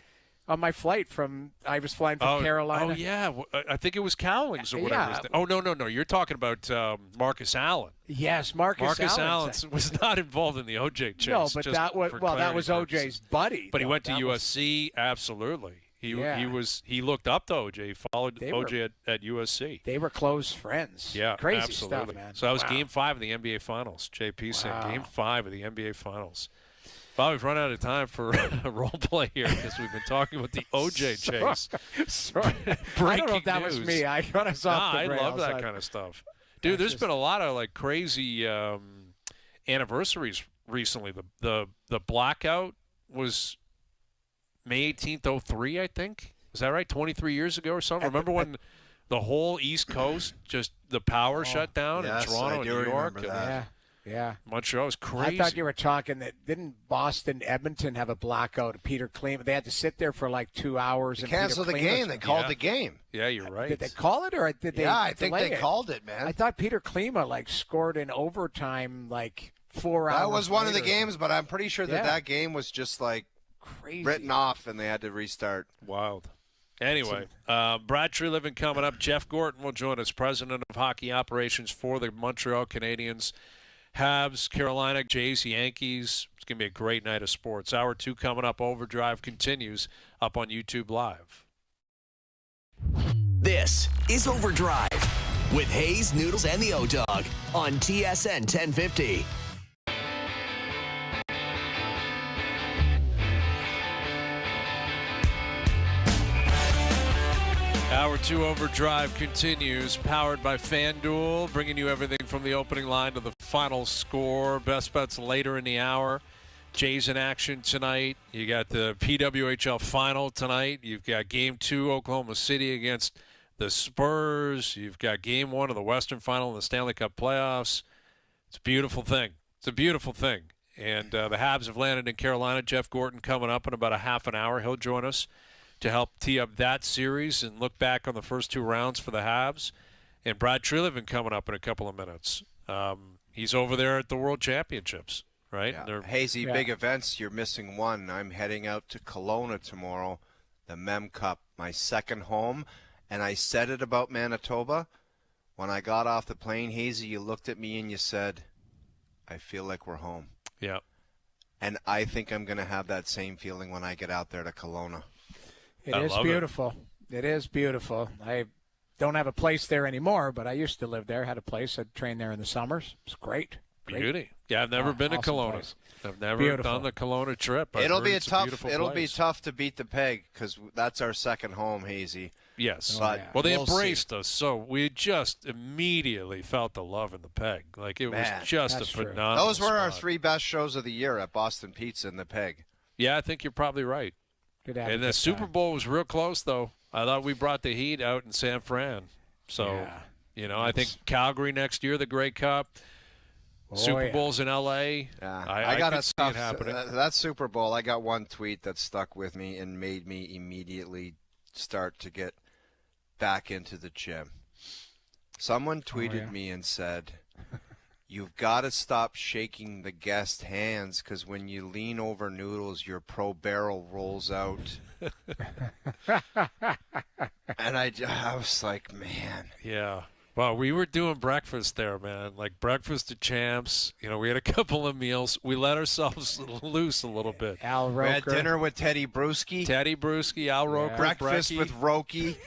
on my flight I was flying from Carolina. Oh, yeah. I think it was Cowlings or whatever. Yeah. Oh, no. You're talking about Marcus Allen. Yes, Marcus Allen was not involved in the OJ chase. No, but that was OJ's buddy. But he went to USC, absolutely. He looked up to OJ. He followed OJ at USC. They were close friends. Yeah, crazy absolutely. stuff, man. So that was Game 5 of the NBA Finals. JP saying Game 5 of the NBA Finals. Bob, we've run out of time for a role play here because we've been talking about the OJ chase. Sorry. I don't know if that was me. I got us off the rails. I love that kind of stuff. Dude, there's been a lot of like crazy anniversaries recently. The blackout was May 18th, 2003, I think. Is that right? 23 years ago or something? Remember when the whole East Coast, just the power shut down in Toronto and New York? Yeah. Montreal was crazy. I thought you were talking that didn't Boston, Edmonton have a blackout? Peter Klima, they had to sit there for like 2 hours. They canceled the game. They called the game. Yeah, you're right. Did they call it or did they? Yeah, I think they it? called it, man. I thought Peter Klima scored in overtime 4 hours. That was one later. of the games, but I'm pretty sure that game was just crazy written off and they had to restart. Wild. Anyway, Brad Treliving coming up. Jeff Gorton will join us, president of hockey operations for the Montreal Canadiens. Habs, Carolina, Jays, Yankees. It's going to be a great night of sports. Hour 2 coming up. OverDrive continues up on YouTube Live. This is OverDrive with Hayes, Noodles, and the O-Dog on TSN 1050. Hour 2 OverDrive continues, powered by FanDuel, bringing you everything from the opening line to the final score. Best bets later in the hour. Jays in action tonight. You got the PWHL final tonight. You've got Game 2, Oklahoma City against the Spurs. You've got Game 1 of the Western Final in the Stanley Cup playoffs. It's a beautiful thing. It's a beautiful thing. And the Habs have landed in Carolina. Jeff Gorton coming up in about a half an hour. He'll join us to help tee up that series and look back on the first 2 rounds for the Habs. And Brad Treliving coming up in a couple of minutes. He's over there at the World Championships, right? Yeah. Hazy, big events. You're missing one. I'm heading out to Kelowna tomorrow, the Mem Cup, my second home. And I said it about Manitoba. When I got off the plane, Hazy, you looked at me and you said, I feel like we're home. Yeah. And I think I'm going to have that same feeling when I get out there to Kelowna. It is beautiful. It is beautiful. I don't have a place there anymore, but I used to live there. Had a place. I'd train there in the summers. It's great. Beauty. Yeah, I've never been to Kelowna. Place. I've never done the Kelowna trip. It'll be tough to beat the Peg because that's our second home, Hazy. Yes. But well, they embraced us, so we just immediately felt the love in the Peg. Like it was just a phenomenal. Those were our 3 best shows of the year at Boston Pizza and the Peg. Yeah, I think you're probably right. And the Super Bowl was real close, though. I thought we brought the heat out in San Fran. So, I think Calgary next year, the Grey Cup. Super Bowl's in L.A. Yeah. I got to see it happening. That Super Bowl, I got one tweet that stuck with me and made me immediately start to get back into the gym. Someone tweeted me and said, you've got to stop shaking the guest hands because when you lean over Noodles, your pro barrel rolls out. And I was like, man. Yeah. Well, we were doing breakfast there, man. Like breakfast of champs. We had a couple of meals. We let ourselves loose a little bit. Al Roker. We had dinner with Teddy Bruschi. Al Roker. Breakfast Brecky. with Roki.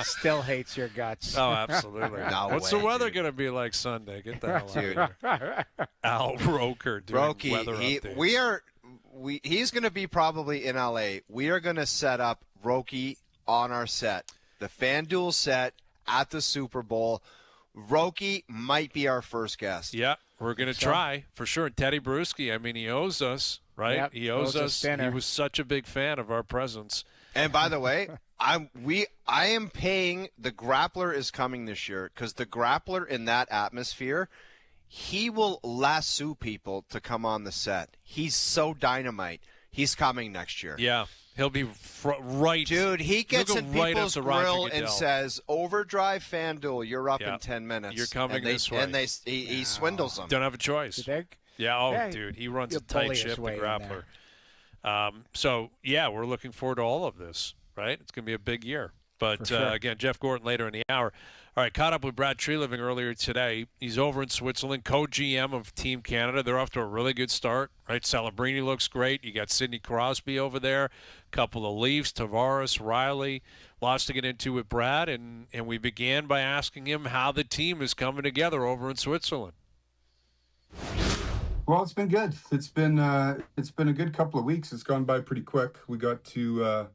Still hates your guts. Oh, absolutely. What's the weather going to be like Sunday? Get the hell out of here. Al Roker doing weather updates. He's going to be probably in L.A. We are going to set up Roki on our set. The FanDuel set at the Super Bowl. Roki might be our first guest. Yeah, we're going to try for sure. And Teddy Bruschi, he owes us, right? Yep, he owes us. dinner. He was such a big fan of our presence. And by the way, I am paying. The Grappler is coming this year because the Grappler in that atmosphere, he will lasso people to come on the set. He's so dynamite. He's coming next year. Yeah. He'll be right. Dude, he gets in people's grill and Goodell. says, OverDrive FanDuel, you're up in 10 minutes. You're coming this way. And he swindles them. Don't have a choice. You think? Yeah, dude, he runs a tight ship, the Grappler. So, yeah, we're looking forward to all of this, right? It's going to be a big year. But, sure. Again, Jeff Gordon later in the hour. All right, caught up with Brad Treliving earlier today. He's over in Switzerland, co-GM of Team Canada. They're off to a really good start, right? Celebrini looks great. You got Sidney Crosby over there, a couple of Leafs, Tavares, Riley. Lots to get into with Brad, and we began by asking him how the team is coming together over in Switzerland. Well, it's been good. It's been a good couple of weeks. It's gone by pretty quick. We got to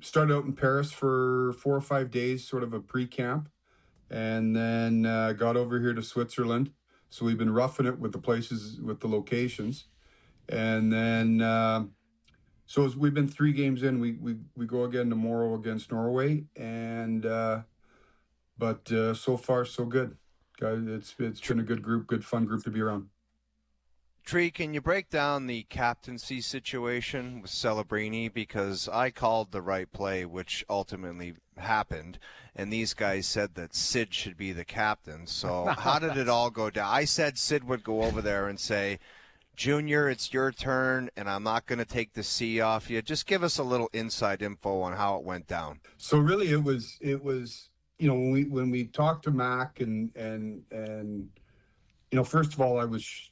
start out in Paris for 4 or 5 days, sort of a pre-camp, and then got over here to Switzerland. So we've been roughing it with the places, with the locations, and then so we've been 3 games in. We go again tomorrow against Norway, and but so far so good, guys. It's been a good group, good fun group to be around. Tree, can you break down the captaincy situation with Celebrini? Because I called the right play, which ultimately happened, and these guys said that Sid should be the captain. So how did it all go down? I said Sid would go over there and say, Junior, it's your turn, and I'm not going to take the C off you. Just give us a little inside info on how it went down. So really it was when we talked to Mac and first of all, I was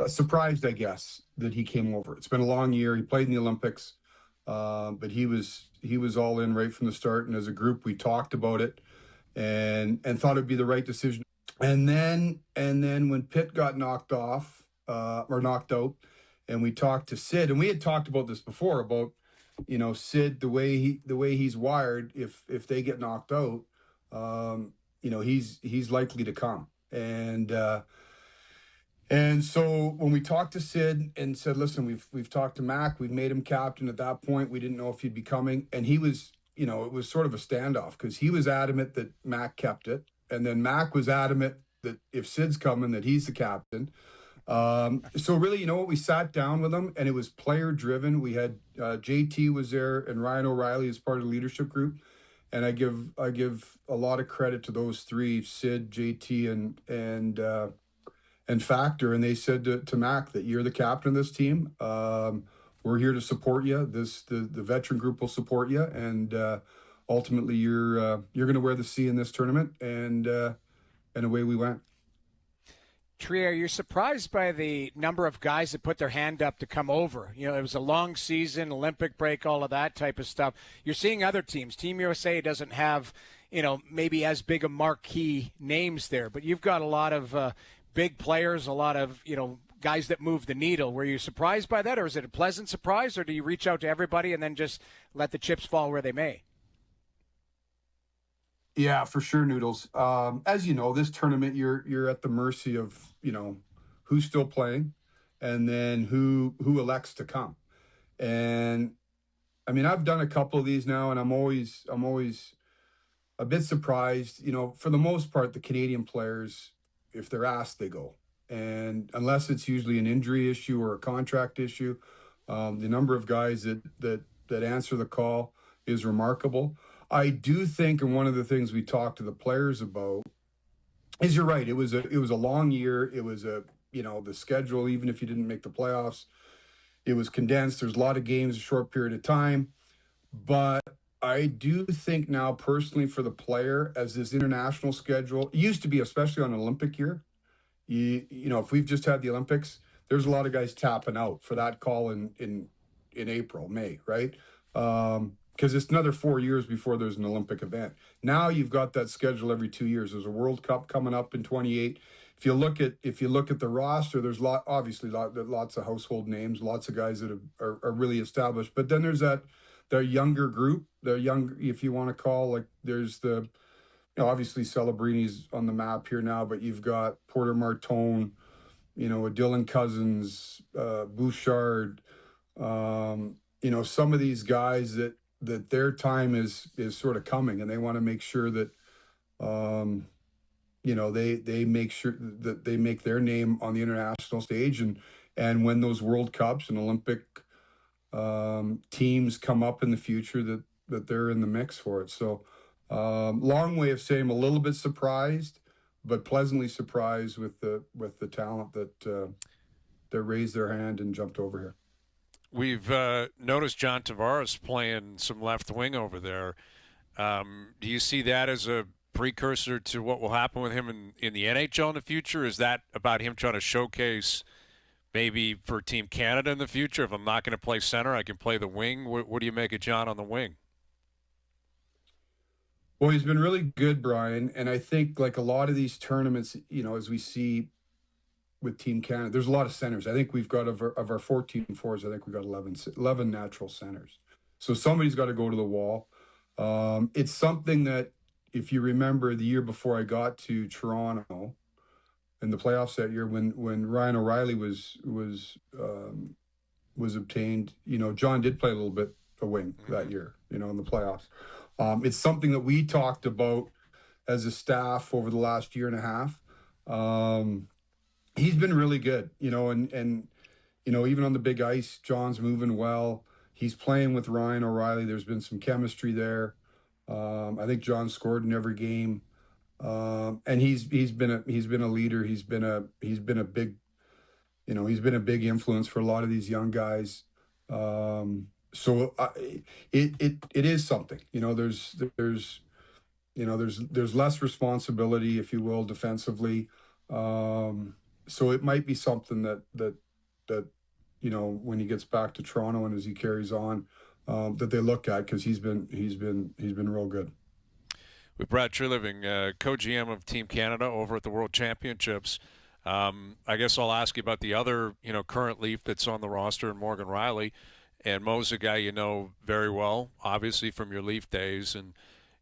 surprised, I guess, that he came over. It's been a long year. He played in the Olympics, but he was all in right from the start. And as a group, we talked about it and thought it'd be the right decision. And then when Pitt got knocked out, and we talked to Sid, and we had talked about this before about Sid, the way he's wired. If they get knocked out, he's likely to come. And so when we talked to Sid and said, listen, we've talked to Mac, we've made him captain. At that point, we didn't know if he'd be coming. And he was, it was sort of a standoff because he was adamant that Mac kept it. And then Mac was adamant that if Sid's coming, that he's the captain. So really, we sat down with him and it was player driven. We had JT was there and Ryan O'Reilly as part of the leadership group. And I give a lot of credit to those 3, Sid, JT, and Factor. And they said to Mac that you're the captain of this team. We're here to support you. The veteran group will support you, and ultimately you're going to wear the C in this tournament. And away we went. Tree, are you surprised by the number of guys that put their hand up to come over? It was a long season, Olympic break, all of that type of stuff. You're seeing other teams. Team USA doesn't have, maybe as big a marquee names there, but you've got a lot of big players, a lot of, guys that move the needle. Were you surprised by that, or is it a pleasant surprise, or do you reach out to everybody and then just let the chips fall where they may? Yeah, for sure, Noodles. As you know, this tournament, you're at the mercy of, who's still playing and then who elects to come. And I mean, I've done a couple of these now, and I'm always a bit surprised. For the most part, the Canadian players, if they're asked, they go. And unless it's usually an injury issue or a contract issue, the number of guys that answer the call is remarkable. I do think, and one of the things we talked to the players about is, you're right, it was a long year. It was the schedule, even if you didn't make the playoffs, it was condensed. There's a lot of games, a short period of time. But I do think now, personally, for the player, as this international schedule, it used to be, especially on an Olympic year, if we've just had the Olympics, there's a lot of guys tapping out for that call in April, May, right? Because it's another 4 years before there's an Olympic event. Now you've got that schedule every 2 years. There's a World Cup coming up in 28. If you look at the roster, there's obviously lots of household names, lots of guys that are really established. But then there's that younger group, if you want to call, like there's obviously Celebrini's on the map here now, but you've got Porter Martone, a Dylan Cousins, Bouchard, some of these guys that their time is sort of coming, and they want to make sure that they make sure that they make their name on the international stage, and when those World Cups and Olympic teams come up in the future, that they're in the mix for it. So long way of saying I'm a little bit surprised, but pleasantly surprised with the talent raised their hand and jumped over here. We've noticed John Tavares playing some left wing over there. Do you see that as a precursor to what will happen with him in the NHL in the future? Is that about him trying to showcase maybe for Team Canada in the future? If I'm not going to play center, I can play the wing. What do you make of John on the wing? Well, he's been really good, Brian. And I think like a lot of these tournaments, as we see with Team Canada, there's a lot of centers. I think we've got of our 14 forwards, I think we've got 11 natural centers. So somebody's got to go to the wall. It's something that, if you remember the year before I got to Toronto in the playoffs that year, when Ryan O'Reilly was obtained, John did play a little bit of wing that year, in the playoffs. It's something that we talked about as a staff over the last year and a half. He's been really good, and even on the big ice, John's moving well. He's playing with Ryan O'Reilly. There's been some chemistry there. I think John scored in every game, and he's been a leader. He's been a big influence for a lot of these young guys. So it is something. There's less responsibility, if you will, defensively. So it might be something that when he gets back to Toronto and as he carries on, that they look at, because he's been real good. With Brad Treliving, co-GM of Team Canada over at the World Championships. I guess I'll ask you about the other current Leaf that's on the roster, and Morgan Rielly. And Mo's a guy you know very well, obviously from your Leaf days, and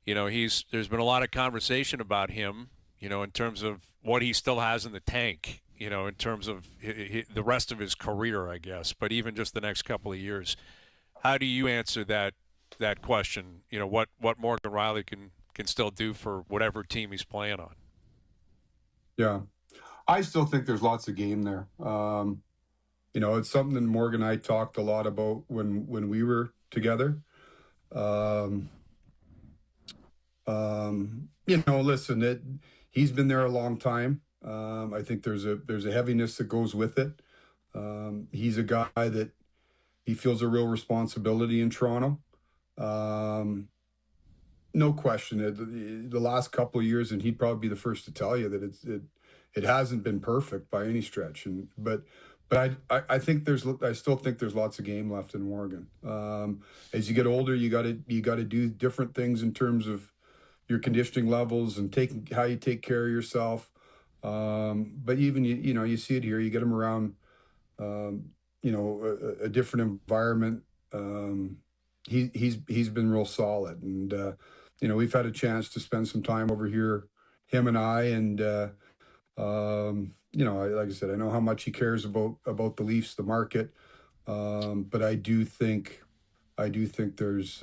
there's been a lot of conversation about him, in terms of what he still has in the tank, in terms of the rest of his career, I guess, but even just the next couple of years. How do you answer that question? What Morgan Rielly can still do for whatever team he's playing on? Yeah, I still think there's lots of game there. It's something that Morgan and I talked a lot about when we were together. Listen, he's been there a long time. I think there's a heaviness that goes with it. He's a guy that he feels a real responsibility in Toronto. No question. The last couple of years, and he'd probably be the first to tell you that it hasn't been perfect by any stretch. But I still think there's lots of game left in Morgan. As you get older, you got to do different things in terms of your conditioning levels and how you take care of yourself. But even you see it here. You get him around, a different environment. He's been real solid, and we've had a chance to spend some time over here, him and I, and like I said, I know how much he cares about the Leafs, the market, but I do think there's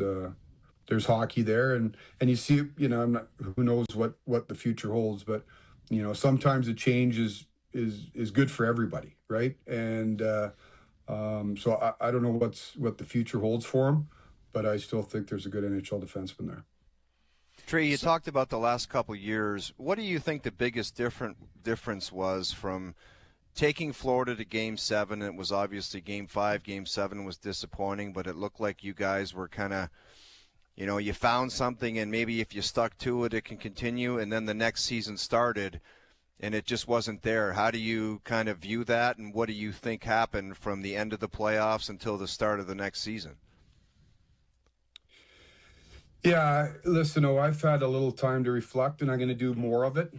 hockey there, and you see, who knows what the future holds, but sometimes a change is good for everybody, right? And so I don't know what the future holds for him, but I still think there's a good NHL defenseman there. Trey, you talked about the last couple years. What do you think the biggest difference was from taking Florida to Game 7? It was obviously Game 5. Game 7 was disappointing, but it looked like you guys were kind of, you found something, and maybe if you stuck to it, it can continue. And then the next season started, and it just wasn't there. How do you kind of view that, and what do you think happened from the end of the playoffs until the start of the next season? Yeah, listen, I've had a little time to reflect, and I'm going to do more of it.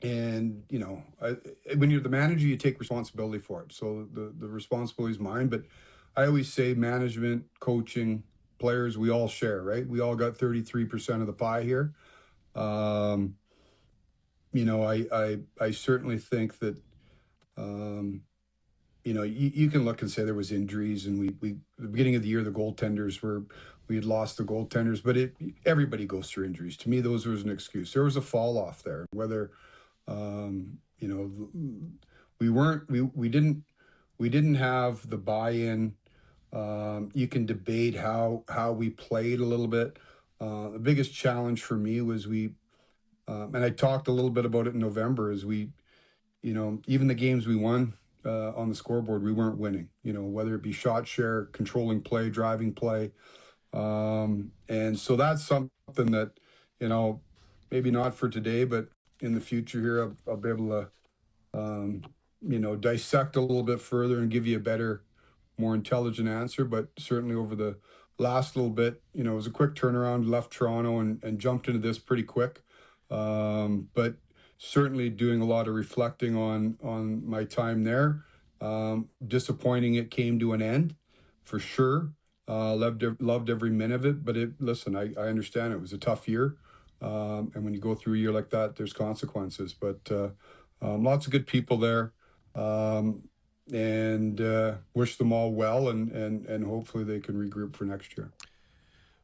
And, when you're the manager, you take responsibility for it. So the responsibility is mine. But I always say management, coaching, players, we all share, right? We all got 33% of the pie here. I certainly think that, you can look and say there was injuries, and we the beginning of the year, the goaltenders we had lost the goaltenders, but everybody goes through injuries. To me, those was an excuse. There was a fall off there. Whether, we didn't have the buy-in. You can debate how we played a little bit. The biggest challenge for me was and I talked a little bit about it in November, is even the games we won, on the scoreboard, we weren't winning. Whether it be shot share, controlling play, driving play, and so that's something that maybe not for today, but in the future here, I'll be able to dissect a little bit further and give you a better, more intelligent answer. But certainly over the last little bit, it was a quick turnaround, left Toronto and jumped into this pretty quick. But certainly doing a lot of reflecting on my time there. Disappointing it came to an end, for sure. Loved every minute of it. But listen, I understand it was a tough year. And when you go through a year like that, there's consequences. But lots of good people there. And wish them all well, and hopefully they can regroup for next year.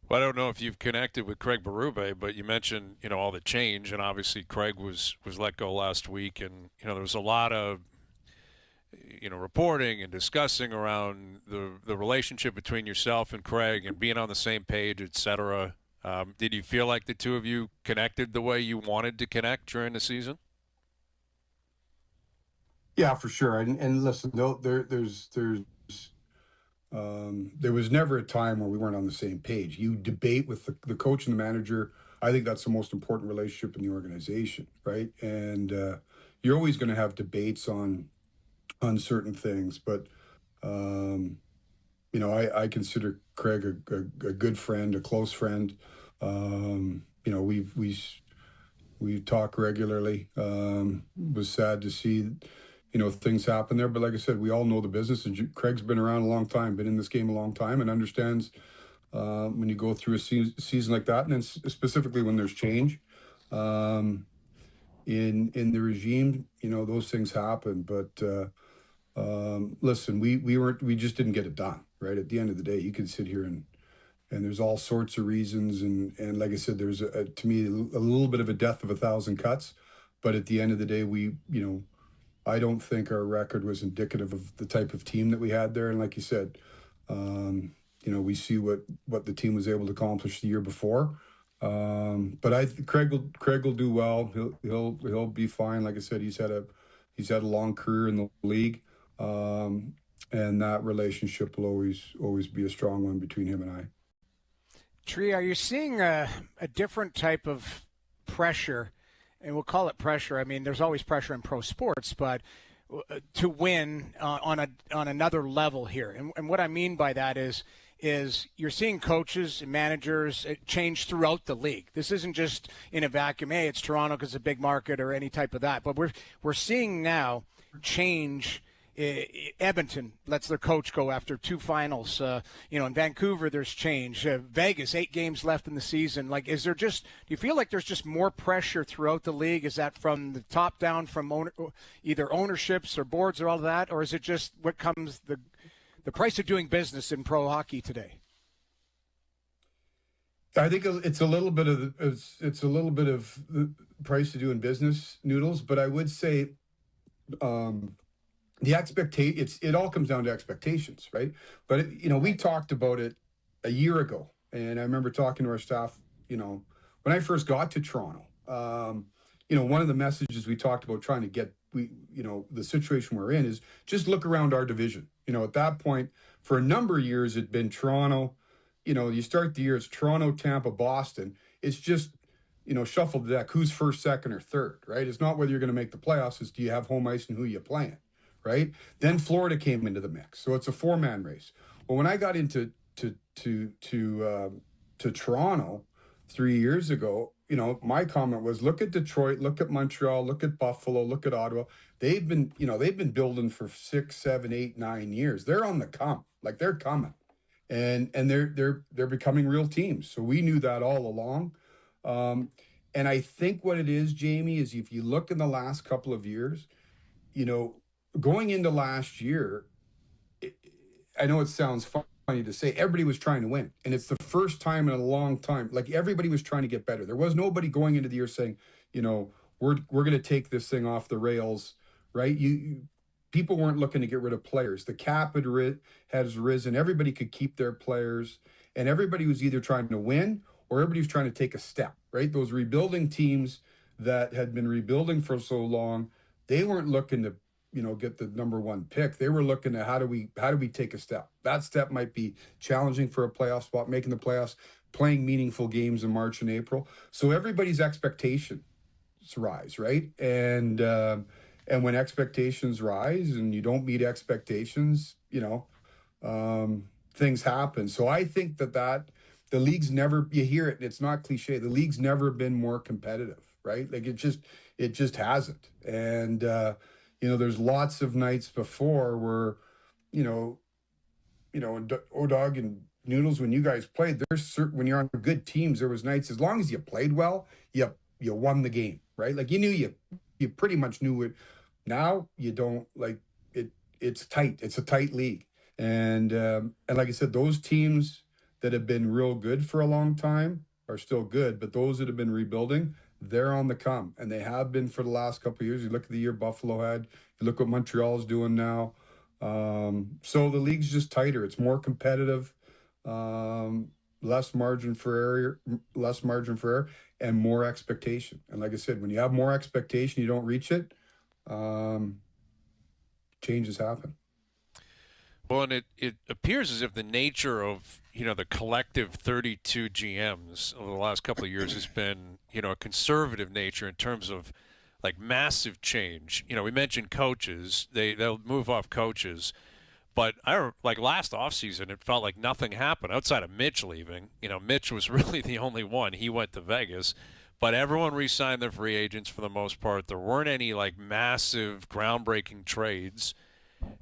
Well, I don't know if you've connected with Craig Berube, but you mentioned, all the change, and obviously Craig was let go last week, and, there was a lot of, reporting and discussing around the relationship between yourself and Craig and being on the same page, et cetera. Did you feel like the two of you connected the way you wanted to connect during the season? Yeah, for sure. And listen, there was never a time where we weren't on the same page. You debate with the coach and the manager. I think that's the most important relationship in the organization, right? And you're always going to have debates on certain things, but I consider Craig a good friend, a close friend. We talk regularly. Was sad to see things happen there. But like I said, we all know the business, and Craig's been around a long time, been in this game a long time, and understands when you go through a season like that, and then specifically when there's change in the regime, those things happen. But listen, we just didn't get it done, right? At the end of the day, you can sit here and there's all sorts of reasons, and like I said, there's to me a little bit of a death of a thousand cuts. But at the end of the day, I don't think our record was indicative of the type of team that we had there. And like you said, we see what the team was able to accomplish the year before. But Craig will do well. He'll be fine. Like I said, he's had a long career in the league, and that relationship will always be a strong one between him and I. Tree, are you seeing a different type of pressure? And we'll call it pressure. I mean, there's always pressure in pro sports, but to win on another level here. And what I mean by that is you're seeing coaches and managers change throughout the league. This isn't just in a vacuum. Hey, it's Toronto because it's a big market or any type of that. But we're seeing now change. Edmonton lets their coach go after 2 finals. In Vancouver, there's change. Vegas, 8 games left in the season. Do you feel like there's just more pressure throughout the league? Is that from the top down, from either ownerships or boards or all of that? Or is it just what comes the price of doing business in pro hockey today? I think it's a little bit of the price of doing business, Noodles. But I would say, it all comes down to expectations, right? But we talked about it a year ago, and I remember talking to our staff. When I first got to Toronto, one of the messages we talked about trying to get the situation we're in is just look around our division. At that point, for a number of years, it'd been Toronto. You start the year, it's Toronto, Tampa, Boston. It's just shuffle the deck. Who's first, second, or third, right? It's not whether you're going to make the playoffs. It's do you have home ice and who you playing. Right? Then Florida came into the mix. So it's a 4-man race. Well, when I got into Toronto 3 years ago, my comment was look at Detroit, look at Montreal, look at Buffalo, look at Ottawa. They've been building for 6, 7, 8, 9 years. They're on the come. Like they're coming. And they're becoming real teams. So we knew that all along. And I think what it is, Jamie, is if you look in the last couple of years, going into last year, I know it sounds funny to say, everybody was trying to win. And it's the first time in a long time, like everybody was trying to get better. There was nobody going into the year saying, we're going to take this thing off the rails, right? People weren't looking to get rid of players. The cap has risen. Everybody could keep their players. And everybody was either trying to win or everybody was trying to take a step, right? Those rebuilding teams that had been rebuilding for so long, they weren't looking to get the number one pick. They were looking at how do we take a step. That step might be challenging for a playoff spot, making the playoffs, playing meaningful games in March and April. So everybody's expectations rise, right? And when expectations rise and you don't meet expectations, things happen. So I think that the league's never, you hear it, it's not cliche, the league's never been more competitive, right? Like it just hasn't. And there's lots of nights before where O-Dog and Noodles, when you guys played, when you're on good teams, there was nights, as long as you played well, you won the game, right? Like you pretty much knew it. Now you don't. Like it's tight. It's a tight league. And like I said, those teams that have been real good for a long time are still good, but those that have been rebuilding, they're on the come, and they have been for the last couple of years. You look at the year Buffalo had, you look what Montreal's doing now. So the league's just tighter. It's more competitive, less margin for error, and more expectation. And like I said, when you have more expectation, you don't reach it, changes happen. Well, and it appears as if the nature of, the collective 32 GMs over the last couple of years has been, a conservative nature in terms of, like, massive change. We mentioned coaches. They'll move off coaches. But last offseason, it felt like nothing happened outside of Mitch leaving. Mitch was really the only one. He went to Vegas. But everyone re-signed their free agents for the most part. There weren't any, massive, groundbreaking trades.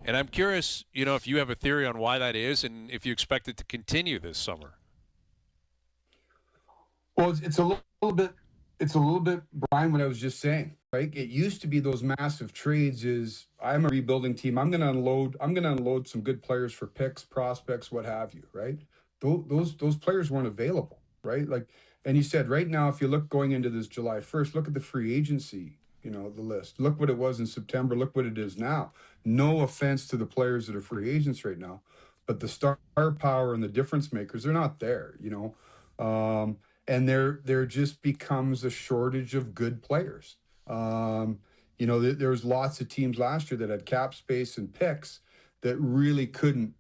And I'm curious, if you have a theory on why that is and if you expect it to continue this summer. Well, it's a little bit, Brian, what I was just saying, right? It used to be those massive trades is, I'm a rebuilding team. I'm going to unload some good players for picks, prospects, what have you, right? Those players weren't available, right? And you said right now, if you look going into this July 1st, look at the free agency, the list. Look what it was in September. Look what it is now. No offense to the players that are free agents right now, but the star power and the difference makers, they're not there, and there just becomes a shortage of good players. There was lots of teams last year that had cap space and picks that really couldn't,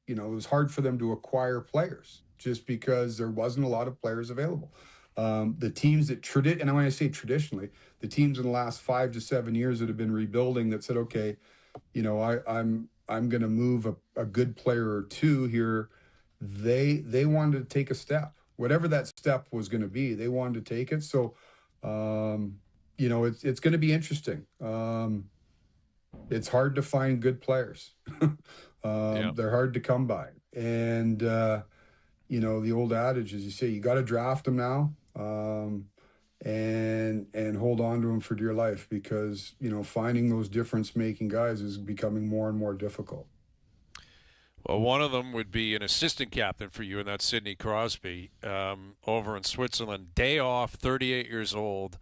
it was hard for them to acquire players just because there wasn't a lot of players available. The teams that and when I say traditionally, the teams in the last 5 to 7 years that have been rebuilding that said, okay, I'm going to move a good player or two here. They wanted to take a step, whatever that step was going to be. They wanted to take it. So, it's going to be interesting. It's hard to find good players. They're hard to come by. And, the old adage is, you say, you got to draft them now. And hold on to them for dear life because, finding those difference-making guys is becoming more and more difficult. Well, one of them would be an assistant captain for you, and that's Sidney Crosby over in Switzerland. Day off, 38 years old.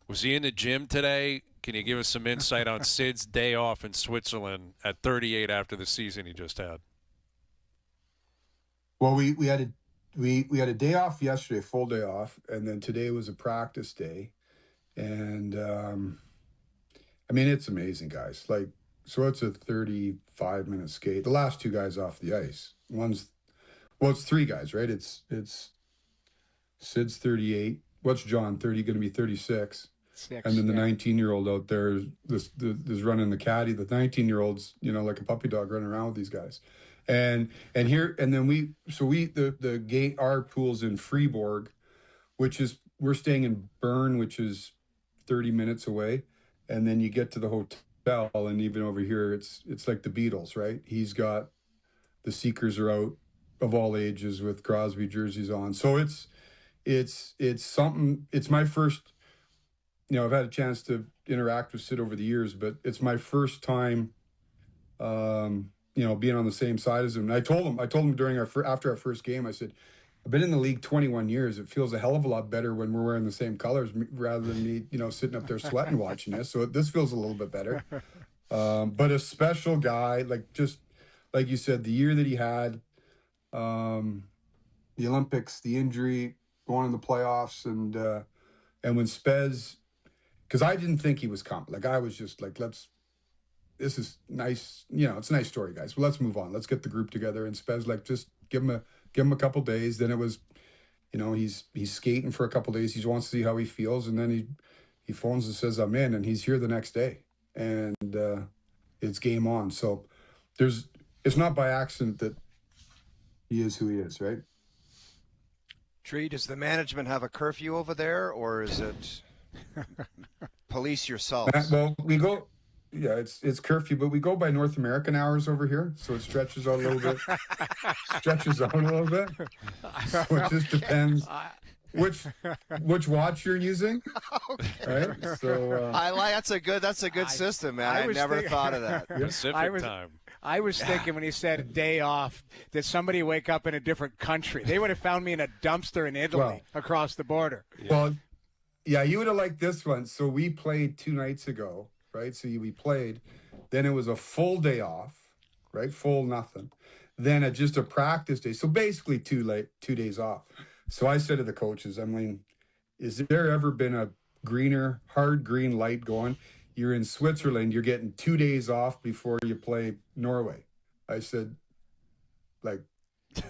Was he in the gym today? Can you give us some insight on Sid's day off in Switzerland at 38 after the season he just had? Well, we had a day off yesterday, full day off, and then today was a practice day. And, it's amazing, guys. So it's a 35-minute skate. The last two guys off the ice. It's three guys, right? It's Sid's 38. What's John, 30, going to be 36? 6, and then the 19-year-old out there is running the caddy. The 19-year-old's, like a puppy dog running around with these guys. And then our pool's in Fribourg, we're staying in Bern, which is 30 minutes away. And then you get to the hotel, and even over here, it's like the Beatles, right? He's got the Seekers are out of all ages with Crosby jerseys on. So it's something. It's my first. I've had a chance to interact with Sid over the years, but it's my first time, being on the same side as him. And I told him during after our first game, I said, I've been in the league 21 years. It feels a hell of a lot better when we're wearing the same colors rather than me, sitting up there sweating watching this. So this feels a little bit better. But a special guy, just like you said, the year that he had, the Olympics, the injury, going in the playoffs, and when Spez, because I didn't think he was coming. I was just let's this is nice. It's a nice story, guys. Well, let's move on. Let's get the group together. And Spez like, just give him a couple days. Then it was, he's skating for a couple days. He wants to see how he feels, and then he phones and says, I'm in, and he's here the next day, and it's game on. So it's not by accident that he is who he is, right? Tree, does the management have a curfew over there, or is it police yourselves? Well, we go. Yeah, it's curfew, but we go by North American hours over here, so it stretches out a little bit. So it just depends which watch you're using. Okay. Right? So that's a good system, man. I never thought of that. Pacific time. I was thinking when he said a day off, did somebody wake up in a different country? They would have found me in a dumpster in Italy across the border. Well, yeah, you would have liked this one. So we played 2 nights ago, right? So we played, then it was a full day off, right? Full nothing. Then just a practice day. So basically 2 days off. So I said to the coaches, I mean, is there ever been a greener, hard green light going? You're in Switzerland, you're getting 2 days off before you play Norway. I said, like,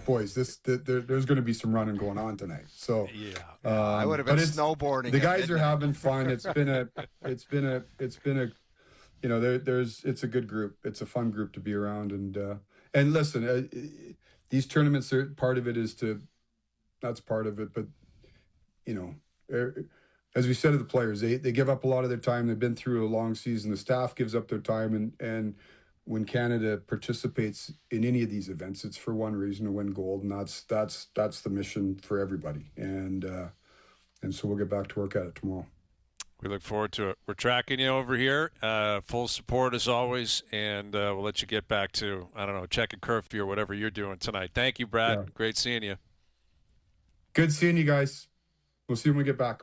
boys, there's going to be some running going on tonight. So yeah, I would have been snowboarding. The guys are having fun. It's been a it's a good group. It's a fun group to be around. And listen, these tournaments are part of it. That's part of it. But as we said to the players, they give up a lot of their time. They've been through a long season. The staff gives up their time, and when Canada participates in any of these events, it's for one reason, to win gold, and that's the mission for everybody. And so we'll get back to work at it tomorrow. We look forward to it. We're tracking you over here. Full support as always, and we'll let you get back to, I don't know, checking curfew or whatever you're doing tonight. Thank you, Brad. Yeah. Great seeing you. Good seeing you guys. We'll see you when we get back.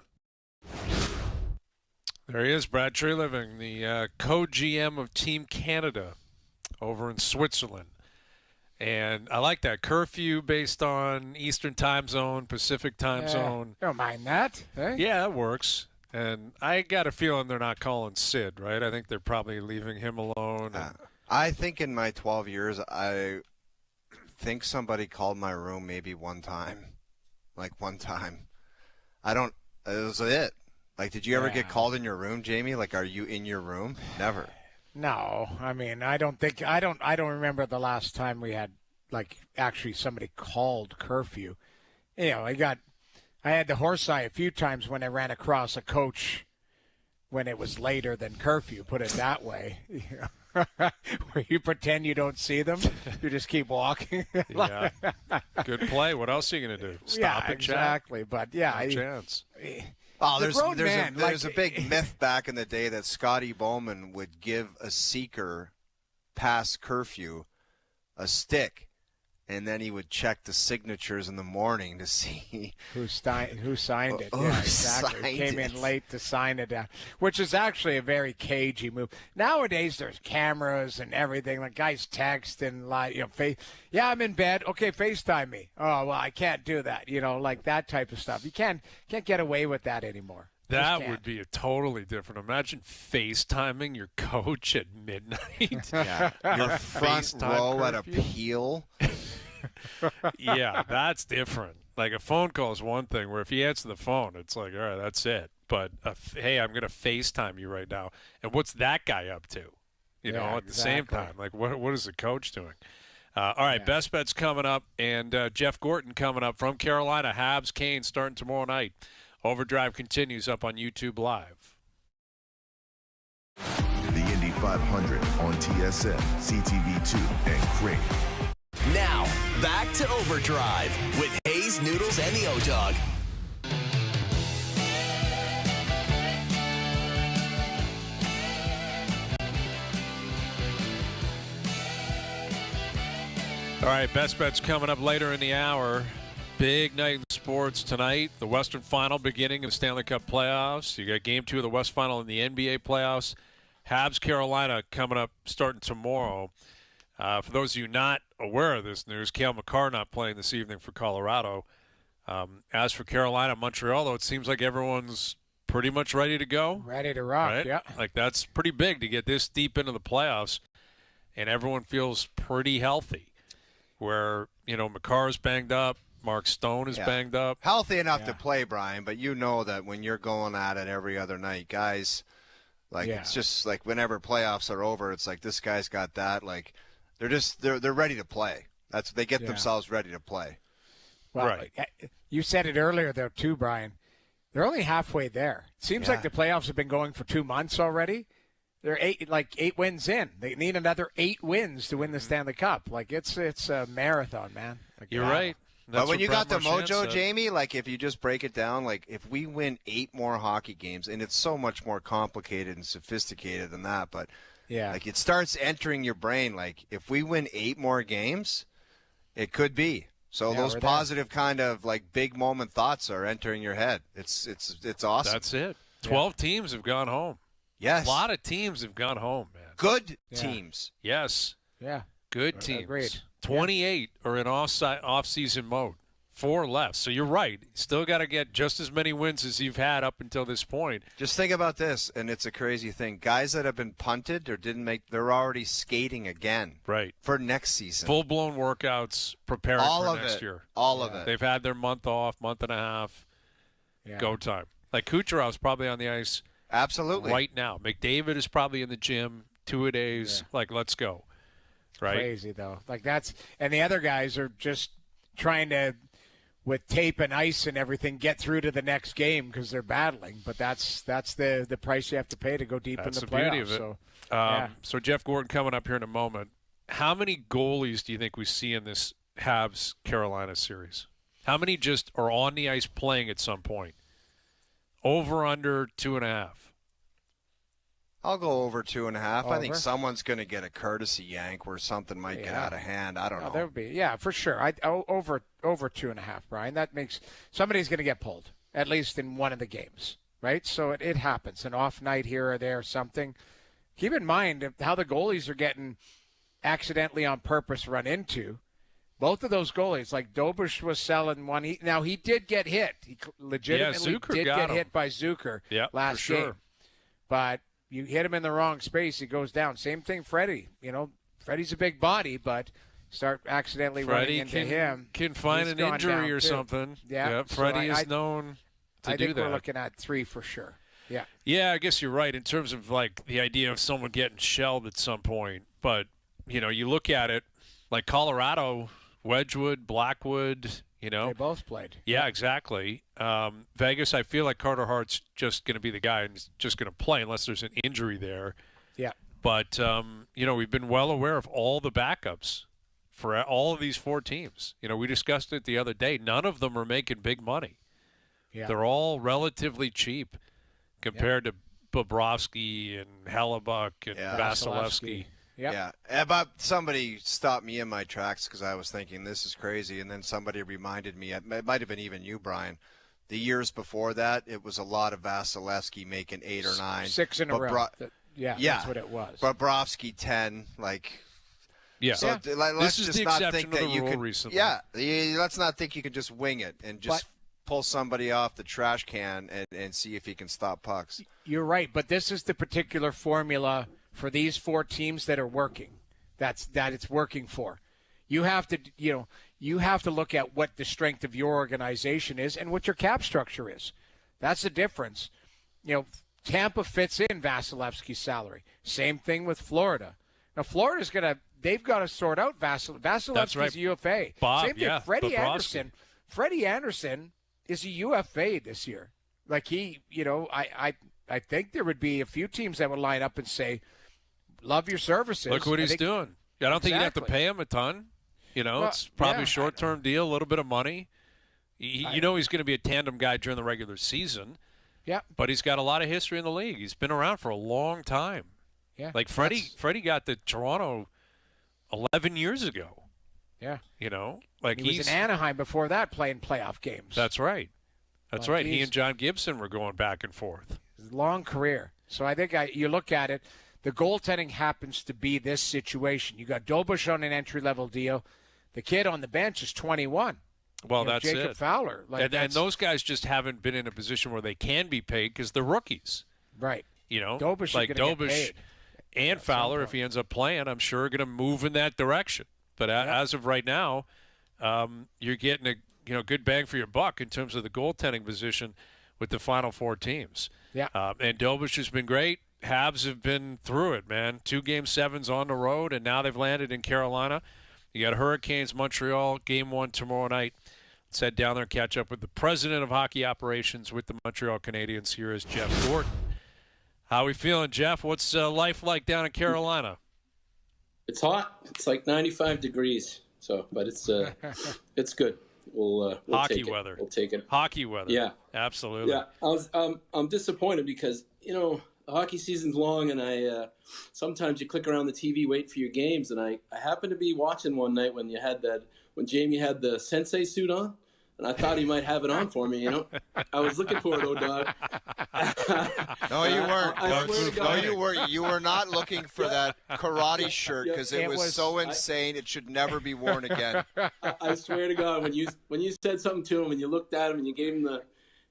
There he is, Brad Treliving, the co-GM of Team Canada over in Switzerland. And I like that curfew based on Eastern time zone, Pacific time zone. Don't mind that. Eh? Yeah, that works. And I got a feeling they're not calling Sid, right? I think they're probably leaving him alone. I think in my 12 years, I think somebody called my room maybe one time. Like one time. It was it. Like, did you ever get called in your room, Jamie? Like, are you in your room? Never. No, I mean, I don't remember the last time we had, like, actually somebody called curfew. I had the horse eye a few times when I ran across a coach when it was later than curfew, put it that way. Where you pretend you don't see them, you just keep walking. Yeah, good play. What else are you going to do? Stop and exactly. Chat? But yeah, no chance. Oh, there's a big myth back in the day that Scotty Bowman would give a seeker past curfew a stick, and then he would check the signatures in the morning to see who signed it. Oh, Yeah, exactly. Who came in late to sign it, which is actually a very cagey move. Nowadays, there's cameras and everything. Like guys text and yeah, I'm in bed. Okay, FaceTime me. Oh well, I can't do that. Like that type of stuff. You can't get away with that anymore. That would be a totally different. Imagine FaceTiming your coach at midnight. Yeah, your front row at a peel. Yeah, that's different. Like a phone call is one thing, where if you answer the phone, it's like, all right, that's it. But hey, I'm going to FaceTime you right now. And what's that guy up to? At the same time, like what is the coach doing? All right, best bets coming up, and Jeff Gorton coming up from Carolina. Habs, Canes starting tomorrow night. OverDrive continues up on YouTube Live. The Indy 500 on TSN, CTV2, and Crane. Now, back to OverDrive with Hayes, Noodles, and the O-Dog. All right, best bets coming up later in the hour. Big night in sports tonight. The Western Final beginning of the Stanley Cup playoffs. You got Game 2 of the West Final in the NBA playoffs. Habs, Carolina coming up starting tomorrow. For those of you not aware of this news, Cale Makar not playing this evening for Colorado. As for Carolina, Montreal, though, it seems like everyone's pretty much ready to go. Ready to rock, right? yeah. Like, that's pretty big to get this deep into the playoffs, and everyone feels pretty healthy. Where, McCarr's banged up, Mark Stone is banged up. Healthy enough to play, Brian, but you know that when you're going at it every other night, guys, it's just like whenever playoffs are over, it's like this guy's got that. Like, they're ready to play. They get themselves ready to play. Well, right. You said it earlier, though, too, Brian. They're only halfway there. It seems like the playoffs have been going for 2 months already. They're 8 wins in. They need another 8 wins to win the Stanley Cup. Like, it's a marathon, man. Like, You're right. That's but when you got the Marchand mojo, said. Jamie, like if you just break it down, like if we win 8 more hockey games, and it's so much more complicated and sophisticated than that, but like it starts entering your brain. Like if we win 8 more games, it could be. So those positive kind of like big moment thoughts are entering your head. It's awesome. That's it. 12 teams have gone home. Yes. A lot of teams have gone home, man. Good teams. Yes. Yeah. Good teams. Agreed. 28 are in off-season mode. 4 left. So you're right. Still got to get just as many wins as you've had up until this point. Just think about this, and it's a crazy thing. Guys that have been punted or didn't make, they're already skating again. Right. For next season. Full-blown workouts preparing for next year. All of it. They've had their month off, month and a half. Yeah. Go time. Like Kucherov's probably on the ice. Absolutely. Right now. McDavid is probably in the gym 2-a-days. Like, let's go. Right. Crazy, though. Like, and the other guys are just trying to, with tape and ice and everything, get through to the next game because they're battling. But that's the price you have to pay to go deep in the playoffs. Beauty of it. So Jeff Gordon coming up here in a moment. How many goalies do you think we see in this Habs-Carolina series? How many just are on the ice playing at some point? Over, under, 2.5? I'll go over 2.5. I think someone's going to get a courtesy yank where something might get out of hand. I don't know. There would be, for sure. Over 2.5, Brian. That makes somebody's going to get pulled at least in one of the games, right? So it happens. An off night here or there, something. Keep in mind how the goalies are getting accidentally on purpose run into. Both of those goalies, like Dobush was selling one. He did get hit. He legitimately did get hit by Zucker last game. But you hit him in the wrong space, he goes down. Same thing, Freddie. Freddie's a big body, but start accidentally running into him. Can find an injury or something. Yeah, Freddie is known to do that. I think we're looking at 3 for sure. Yeah. Yeah, I guess you're right in terms of like the idea of someone getting shelled at some point. But, you look at it like Colorado, Wedgwood, Blackwood, They both played. Yeah, exactly. Vegas, I feel like Carter Hart's just going to be the guy and he's just going to play unless there's an injury there. Yeah. But, we've been well aware of all the backups for all of these 4 teams. We discussed it the other day. None of them are making big money. Yeah. They're all relatively cheap compared to Bobrovsky and Hellebuck and Vasilevsky. Yeah. But somebody stopped me in my tracks because I was thinking this is crazy, and then somebody reminded me, it might have been even you, Brian, the years before that, it was a lot of Vasilevsky making 8 or 9. 6 in a row. That's what it was. Bobrovsky 10, Yeah. So let's just not think that you can. Recently. Yeah. Let's not think you can just wing it and just pull somebody off the trash can and see if he can stop pucks. You're right, but this is the particular formula for these 4 teams that are working. That it's working for. You have to look at what the strength of your organization is and what your cap structure is. That's the difference. Tampa fits in Vasilevsky's salary. Same thing with Florida. Now Florida's they've got to sort out Vasilevsky's UFA. Bob, Same thing. Freddie Anderson is a UFA this year. Like I think there would be a few teams that would line up and say, love your services. Look what he's doing. I don't think you'd have to pay him a ton. It's probably a short-term deal, a little bit of money. He's going to be a tandem guy during the regular season. Yeah. But he's got a lot of history in the league. He's been around for a long time. Yeah. Like Freddie got to Toronto 11 years ago. Yeah. He was in Anaheim before that playing playoff games. That's right. That's right. He and John Gibson were going back and forth. Long career. So I think you look at it, the goaltending happens to be this situation. You got Dobush on an entry-level deal. The kid on the bench is 21. Well, that's Jacob it. Fowler. And those guys just haven't been in a position where they can be paid because they're rookies. Right. Dobish like Dobish and Fowler, if he ends up playing, I'm sure are going to move in that direction. But as of right now, you're getting a good bang for your buck in terms of the goaltending position with the Final Four teams. Yeah. And Dobish has been great. Habs have been through it, man. 2 Game 7s on the road, and now they've landed in Carolina. You got Hurricanes, Montreal, Game 1 tomorrow night. Let's head down there and catch up with the president of hockey operations with the Montreal Canadiens. Here is Jeff Gordon. How are we feeling, Jeff? What's life like down in Carolina? It's hot. It's like 95 degrees. But it's it's good. We'll hockey take it. weather. We'll take it. Hockey weather. Yeah, absolutely. Yeah, I'm disappointed because the hockey season's long, and I sometimes you click around the TV, wait for your games, and I happened to be watching one night when Jamie had the sensei suit on, and I thought he might have it on for me. I was looking for it, O-Dog. No, you weren't. No, you weren't. You were not looking for that karate shirt because it was so insane. It should never be worn again. I swear to God, when you said something to him and you looked at him and you gave him the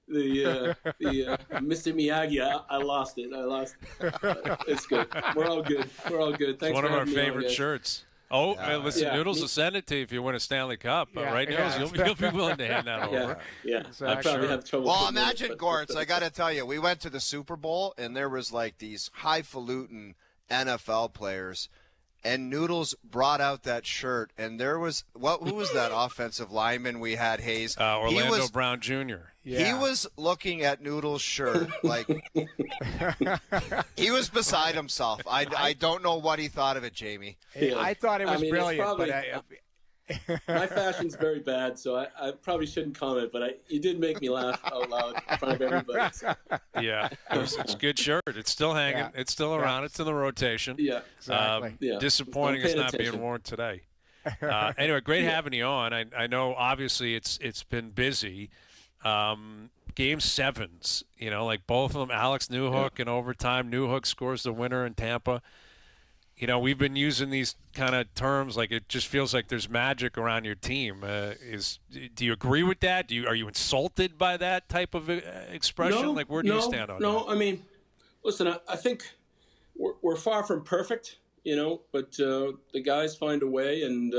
Mr. Miyagi, I lost it. It's good. We're all good. Thanks. It's one for of our having me favorite on, shirts. Oh, listen, Noodles will send it to you if you win a Stanley Cup. Right, Noodles, you'll be willing to hand that over. Yeah. Exactly. I probably have trouble. Well, imagine, Gortz, I got to tell you, we went to the Super Bowl, and there was like these highfalutin NFL players, and Noodles brought out that shirt, and there was who was that offensive lineman we had, Hayes? Orlando Brown Jr. Yeah. He was looking at Noodles' shirt like he was beside himself. I don't know what he thought of it, Jamie. Yeah. I thought it was brilliant. Probably, my fashion's very bad, so I probably shouldn't comment, but you did make me laugh out loud in front of everybody. So. Yeah, it's a good shirt. It's still hanging. Yeah. It's still around. It's in the rotation. Yeah, exactly. Disappointing it's not being worn today. Anyway, great having you on. I know, obviously, it's been busy. Game 7s, like both of them, Alex Newhook in overtime. Newhook scores the winner in Tampa. We've been using these kind of terms like it just feels like there's magic around your team. Do you agree with that? Are you insulted by that type of expression? No, where do you stand on that? No, I mean, listen, I think we're far from perfect, but the guys find a way, and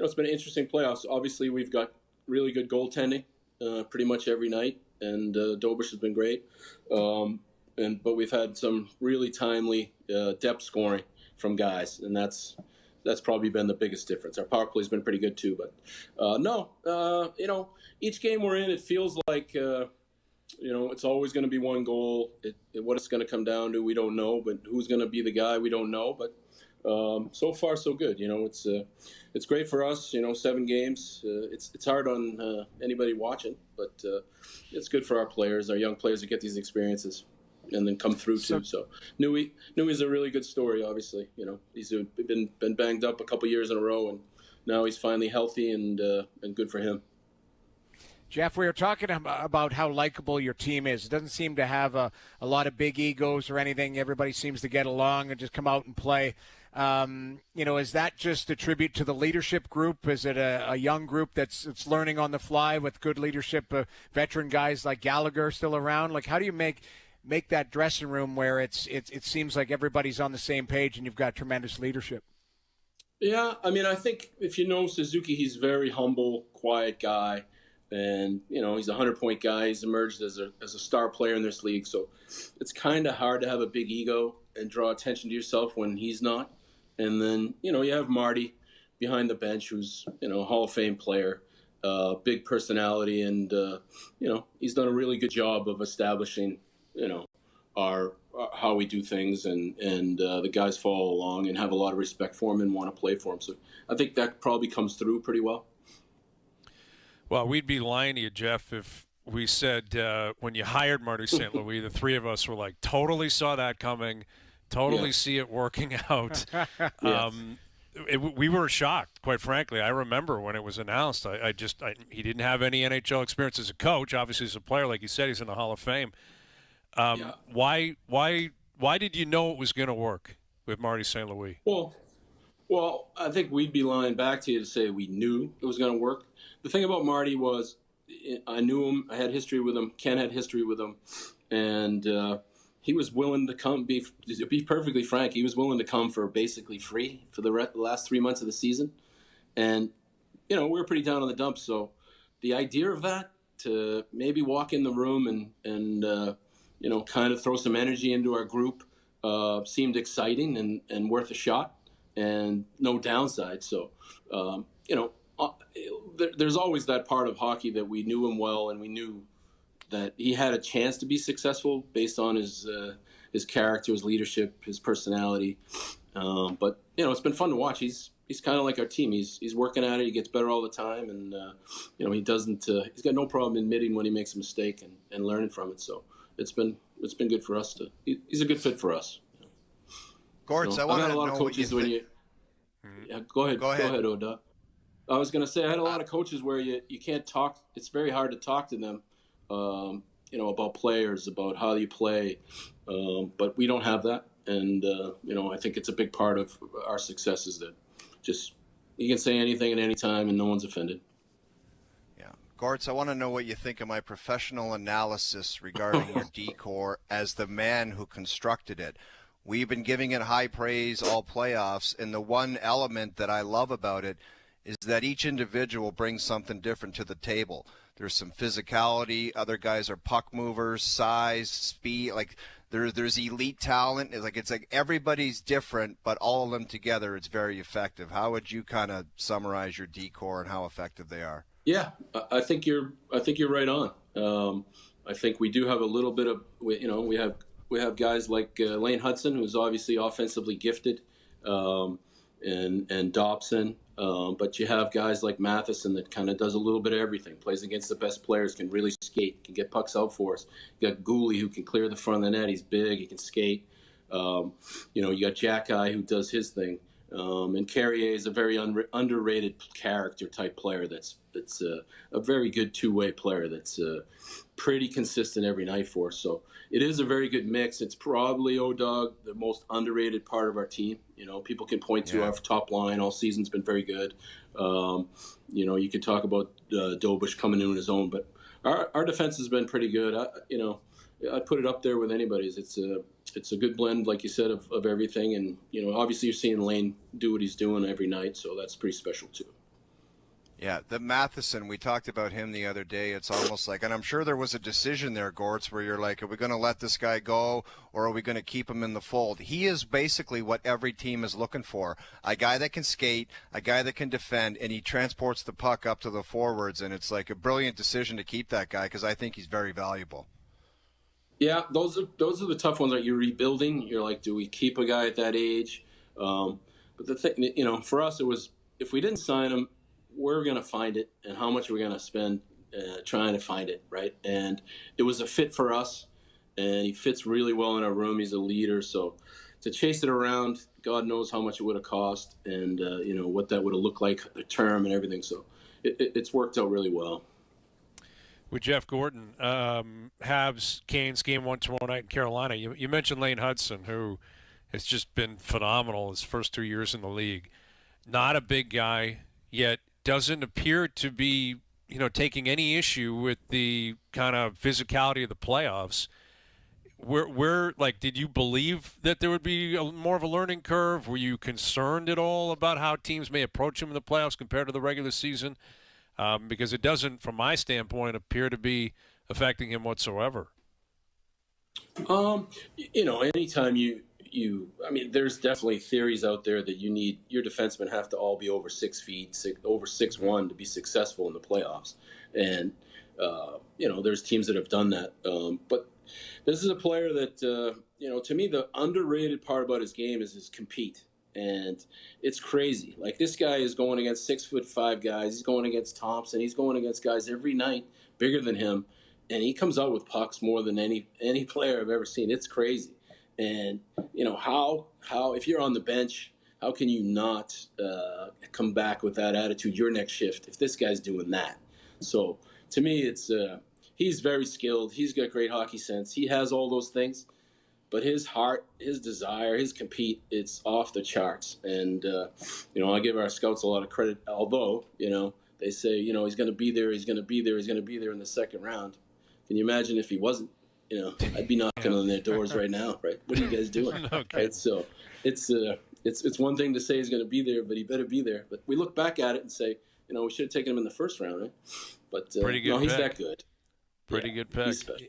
it's been an interesting playoffs. Obviously, we've got really good goaltending pretty much every night, and Dobish has been great. But we've had some really timely depth scoring from guys, and that's probably been the biggest difference. Our power play's been pretty good too, but each game we're in, it feels like it's always going to be one goal. What it's going to come down to, we don't know, but who's going to be the guy, we don't know. But so far, so good. It's great for us. 7 games. It's hard on anybody watching, but it's good for our players, our young players, to get these experiences and then come through too. So Newey's a really good story. Obviously, he's been banged up a couple years in a row, and now he's finally healthy and good for him. Jeff, we were talking about how likable your team is. It doesn't seem to have a lot of big egos or anything. Everybody seems to get along and just come out and play. Is that just a tribute to the leadership group? Is it a young group that's learning on the fly with good leadership, veteran guys like Gallagher still around? How do you make that dressing room where it seems like everybody's on the same page and you've got tremendous leadership? Yeah, I mean, I think if you know Suzuki, he's a very humble, quiet guy. And, he's a 100-point guy. He's emerged as a star player in this league. So it's kind of hard to have a big ego and draw attention to yourself when he's not. And then, you have Marty behind the bench, who's, a Hall of Fame player, big personality. And, he's done a really good job of establishing, our how we do things. And the guys follow along and have a lot of respect for him and want to play for him. So I think that probably comes through pretty well. Well, we'd be lying to you, Jeff, if we said when you hired Marty St. Louis, the three of us were like, totally saw that coming, totally see it working out. Yes. We were shocked, quite frankly. I remember when it was announced. He didn't have any NHL experience as a coach. Obviously, as a player, like you said, he's in the Hall of Fame. Why did you know it was going to work with Marty St. Louis? Well, Well, I think we'd be lying back to you to say we knew it was going to work. The thing about Marty was I knew him. I had history with him. Ken had history with him. And he was willing to come, to be perfectly frank, he was willing to come for basically free for the last 3 months of the season. And, we were pretty down on the dumps. So the idea of that, to maybe walk in the room and kind of throw some energy into our group seemed exciting and worth a shot and no downside. So, there's always that part of hockey that we knew him well and we knew that he had a chance to be successful based on his character, his leadership, his personality. But it's been fun to watch. He's kind of like our team. He's working at it. He gets better all the time, and he doesn't. He's got no problem admitting when he makes a mistake and learning from it. So it's been good for us to. He's a good fit for us. Gortz, I want to know what you think. Yeah, go ahead, Oda. I was going to say I had a lot of coaches where you can't talk. It's very hard to talk to them. About players, about how you play, but we don't have that, and I think it's a big part of our success is that just you can say anything at any time and no one's offended. Yeah, Gortz, I want to know what you think of my professional analysis regarding your decor as the man who constructed it. We've been giving it high praise all playoffs, and the one element that I love about it is that each individual brings something different to the table. There's some physicality. Other guys are puck movers, size, speed. Like there's elite talent. It's like everybody's different, but all of them together, it's very effective. How would you kind of summarize your decor and how effective they are? Yeah, I think you're right on. I think we do have a little bit of we have guys like Lane Hudson, who's obviously offensively gifted, and Dobson. But you have guys like Matheson that kind of does a little bit of everything, plays against the best players, can really skate, can get pucks out for us. You got Goalie who can clear the front of the net. He's big, he can skate. You got Jack-Eye who does his thing. And Carrier is a very underrated character type player that's a very good two-way player that's pretty consistent every night for us. So it is a very good mix. It's probably, O-Dog, the most underrated part of our team. People can point to our top line. All season's been very good. You could talk about Dobush coming in his own, but our defense has been pretty good. I'd put it up there with anybody's. It's a good blend, like you said, of everything. And, obviously you're seeing Lane do what he's doing every night, so that's pretty special too. Yeah, the Matheson, we talked about him the other day. It's almost like, and I'm sure there was a decision there, Gortz, where you're like, are we going to let this guy go or are we going to keep him in the fold? He is basically what every team is looking for. A guy that can skate, a guy that can defend, and he transports the puck up to the forwards. And it's like a brilliant decision to keep that guy because I think he's very valuable. Yeah, those are the tough ones that you're rebuilding. You're like, do we keep a guy at that age? But the thing, for us, it was if we didn't sign him, we're going to find it, and how much are we going to spend trying to find it, right? And it was a fit for us, and he fits really well in our room. He's a leader, so to chase it around, God knows how much it would have cost, and what that would have looked like, the term and everything. So it's worked out really well. With Jeff Gordon, Habs, Canes, game 1 tomorrow night in Carolina. You mentioned Lane Hudson, who has just been phenomenal his first 2 years in the league. Not a big guy, yet doesn't appear to be, taking any issue with the kind of physicality of the playoffs. Did you believe that there would be more of a learning curve? Were you concerned at all about how teams may approach him in the playoffs compared to the regular season? Because it doesn't, from my standpoint, appear to be affecting him whatsoever. Anytime there's definitely theories out there that you need your defensemen have to all be over 6 feet, over 6'1" to be successful in the playoffs. And, there's teams that have done that. But this is a player that, to me, the underrated part about his game is his compete. And it's crazy. Like, this guy is going against 6'5" guys. He's going against Thompson. He's going against guys every night bigger than him. And he comes out with pucks more than any player I've ever seen. It's crazy. And, how if you're on the bench, how can you not come back with that attitude your next shift if this guy's doing that? So, to me, it's he's very skilled. He's got great hockey sense. He has all those things. but his heart, his desire, his compete, it's off the charts. And, I give our scouts a lot of credit, although, they say, he's going to be there, he's going to be there, he's going to be there in the second round. Can you imagine if he wasn't? I'd be knocking on their doors right now, right? What are you guys doing? Okay. Right? So it's one thing to say he's going to be there, but he better be there. But we look back at it and say, we should have taken him in the first round, right? But pretty good he's pick. that good. Pretty good pick. He's special.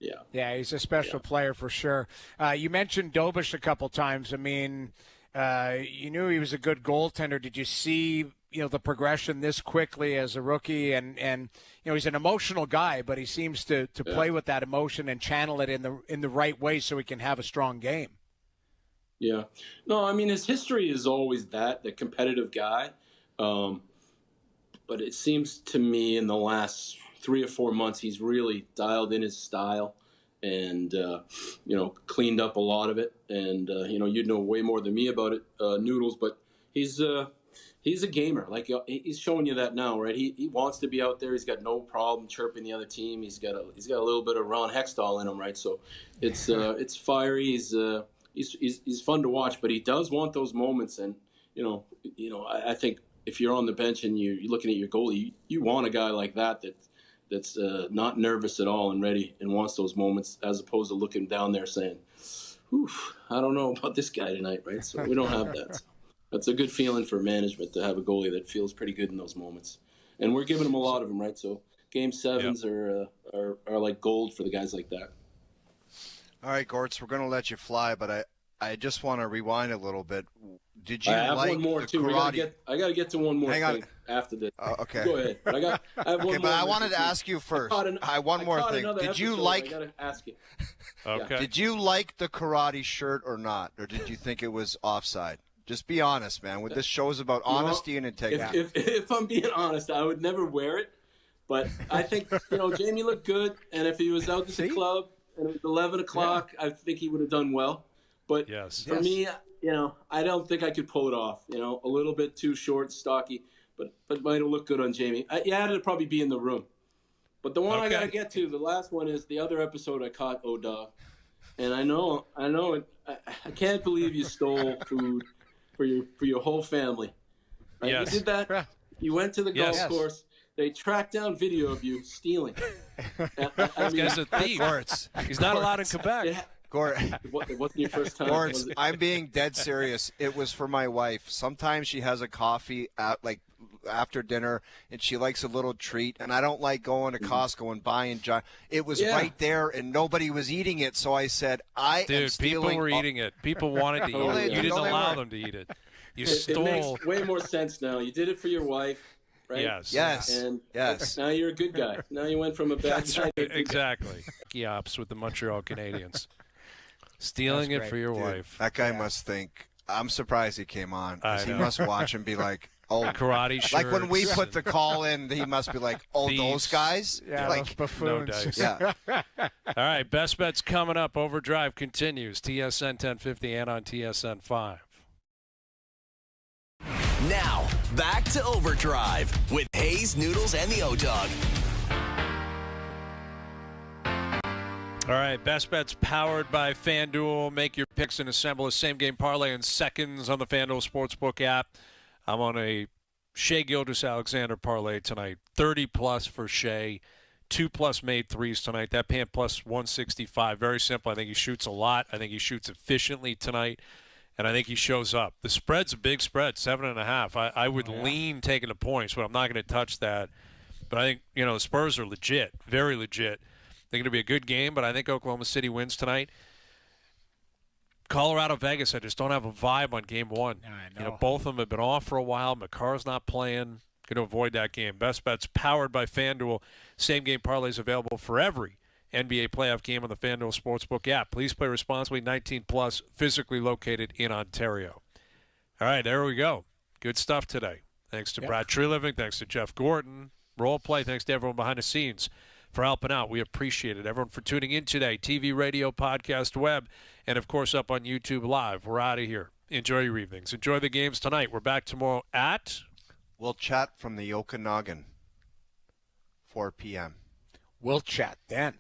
Yeah. Yeah, he's a special player for sure. You mentioned Dobish a couple times. I mean, you knew he was a good goaltender. Did you see, the progression this quickly as a rookie? And he's an emotional guy, but he seems to play with that emotion and channel it in the right way so he can have a strong game. Yeah. No, I mean, his history is always the competitive guy. But it seems to me in the last 3 or 4 months, he's really dialed in his style and, cleaned up a lot of it. And, you'd know way more than me about it, Noodles, but he's a gamer. Like, he's showing you that now, right? He wants to be out there. He's got no problem chirping the other team. He's got a little bit of Ron Hextall in him, right? So it's fiery. He's fun to watch, but he does want those moments. And, I think if you're on the bench and you're looking at your goalie, you want a guy like that's not nervous at all and ready and wants those moments, as opposed to looking down there saying, I don't know about this guy tonight, right? So we don't have that. That's a good feeling for management to have a goalie that feels pretty good in those moments. And we're giving them a lot of them, right? So game sevens are like gold for the guys like that. All right, Gortz, we're going to let you fly, but I just want to rewind a little bit. Did you I have like one more the too. karate? I got to get to one more Hang on. thing after this. Okay. Go ahead. I have one Okay, more. but I wanted to ask you first. One more thing. Did you like? I got to ask you. Okay. Did you like the karate shirt or not, or did you think it was offside? Just be honest, man. With this show is about honesty and integrity. If I'm being honest, I would never wear it. But I think Jamie looked good, and if he was out at the club and it was 11 o'clock, I think he would have done well. But for me, I don't think I could pull it off. A little bit too short, stocky, but might have looked good on Jamie. I had to probably be in the room. But the one I got to get to, the last one, is the other episode I caught O-Dog. And I know, I can't believe you stole food for your whole family. Right? Yes. You did that. You went to the golf course. They tracked down video of you stealing. This guy's a thief. He's not allowed in Quebec. Yeah. Gort, it wasn't your first time. Gortz, I'm being dead serious. It was for my wife. Sometimes she has a coffee after dinner, and she likes a little treat. And I don't like going to Costco and buying. It was right there, and nobody was eating it. So I said, am stealing. People were eating it. People wanted to eat it. You didn't allow them to eat it. You stole. It makes way more sense now. You did it for your wife. Right? Yes. And now you're a good guy. Now you went from a bad guy to a good exactly. Ops with the Montreal Canadiens. Stealing it for your wife. That guy must think, I'm surprised he came on. He must watch and be like, oh, karate shirts. Like when we put the call in, he must be like, oh, Thieves. those guys? Yeah, like those buffoons. No dice. Yeah. All right, best bets coming up. OverDrive continues. TSN 1050 and on TSN 5. Now, back to OverDrive with Hayes, Noodles, and the O-Dog. All right, best bets powered by FanDuel. Make your picks and assemble a same-game parlay in seconds on the FanDuel Sportsbook app. I'm on a Shea Gilgeous-Alexander parlay tonight. 30-plus for Shea. 2+ made threes tonight. That paying plus 165. Very simple. I think he shoots a lot. I think he shoots efficiently tonight. And I think he shows up. The spread's a big spread, 7.5. I would lean taking the points, but I'm not going to touch that. But I think, the Spurs are legit, very legit. They're going to be a good game, but I think Oklahoma City wins tonight. Colorado, Vegas, I just don't have a vibe on game one. I know. Both of them have been off for a while. McCarr's not playing. Going to avoid that game. Best bets powered by FanDuel. Same game parlays available for every NBA playoff game on the FanDuel Sportsbook app. Please play responsibly. 19+, physically located in Ontario. All right, there we go. Good stuff today. Thanks to Brad Treliving. Thanks to Jeff Gordon. Role play. Thanks to everyone behind the scenes for helping out. We appreciate it. Everyone for tuning in today. TV, radio, podcast, web, and, of course, up on YouTube Live. We're out of here. Enjoy your evenings. Enjoy the games tonight. We're back tomorrow at? We'll chat from the Okanagan, 4 p.m. We'll chat then.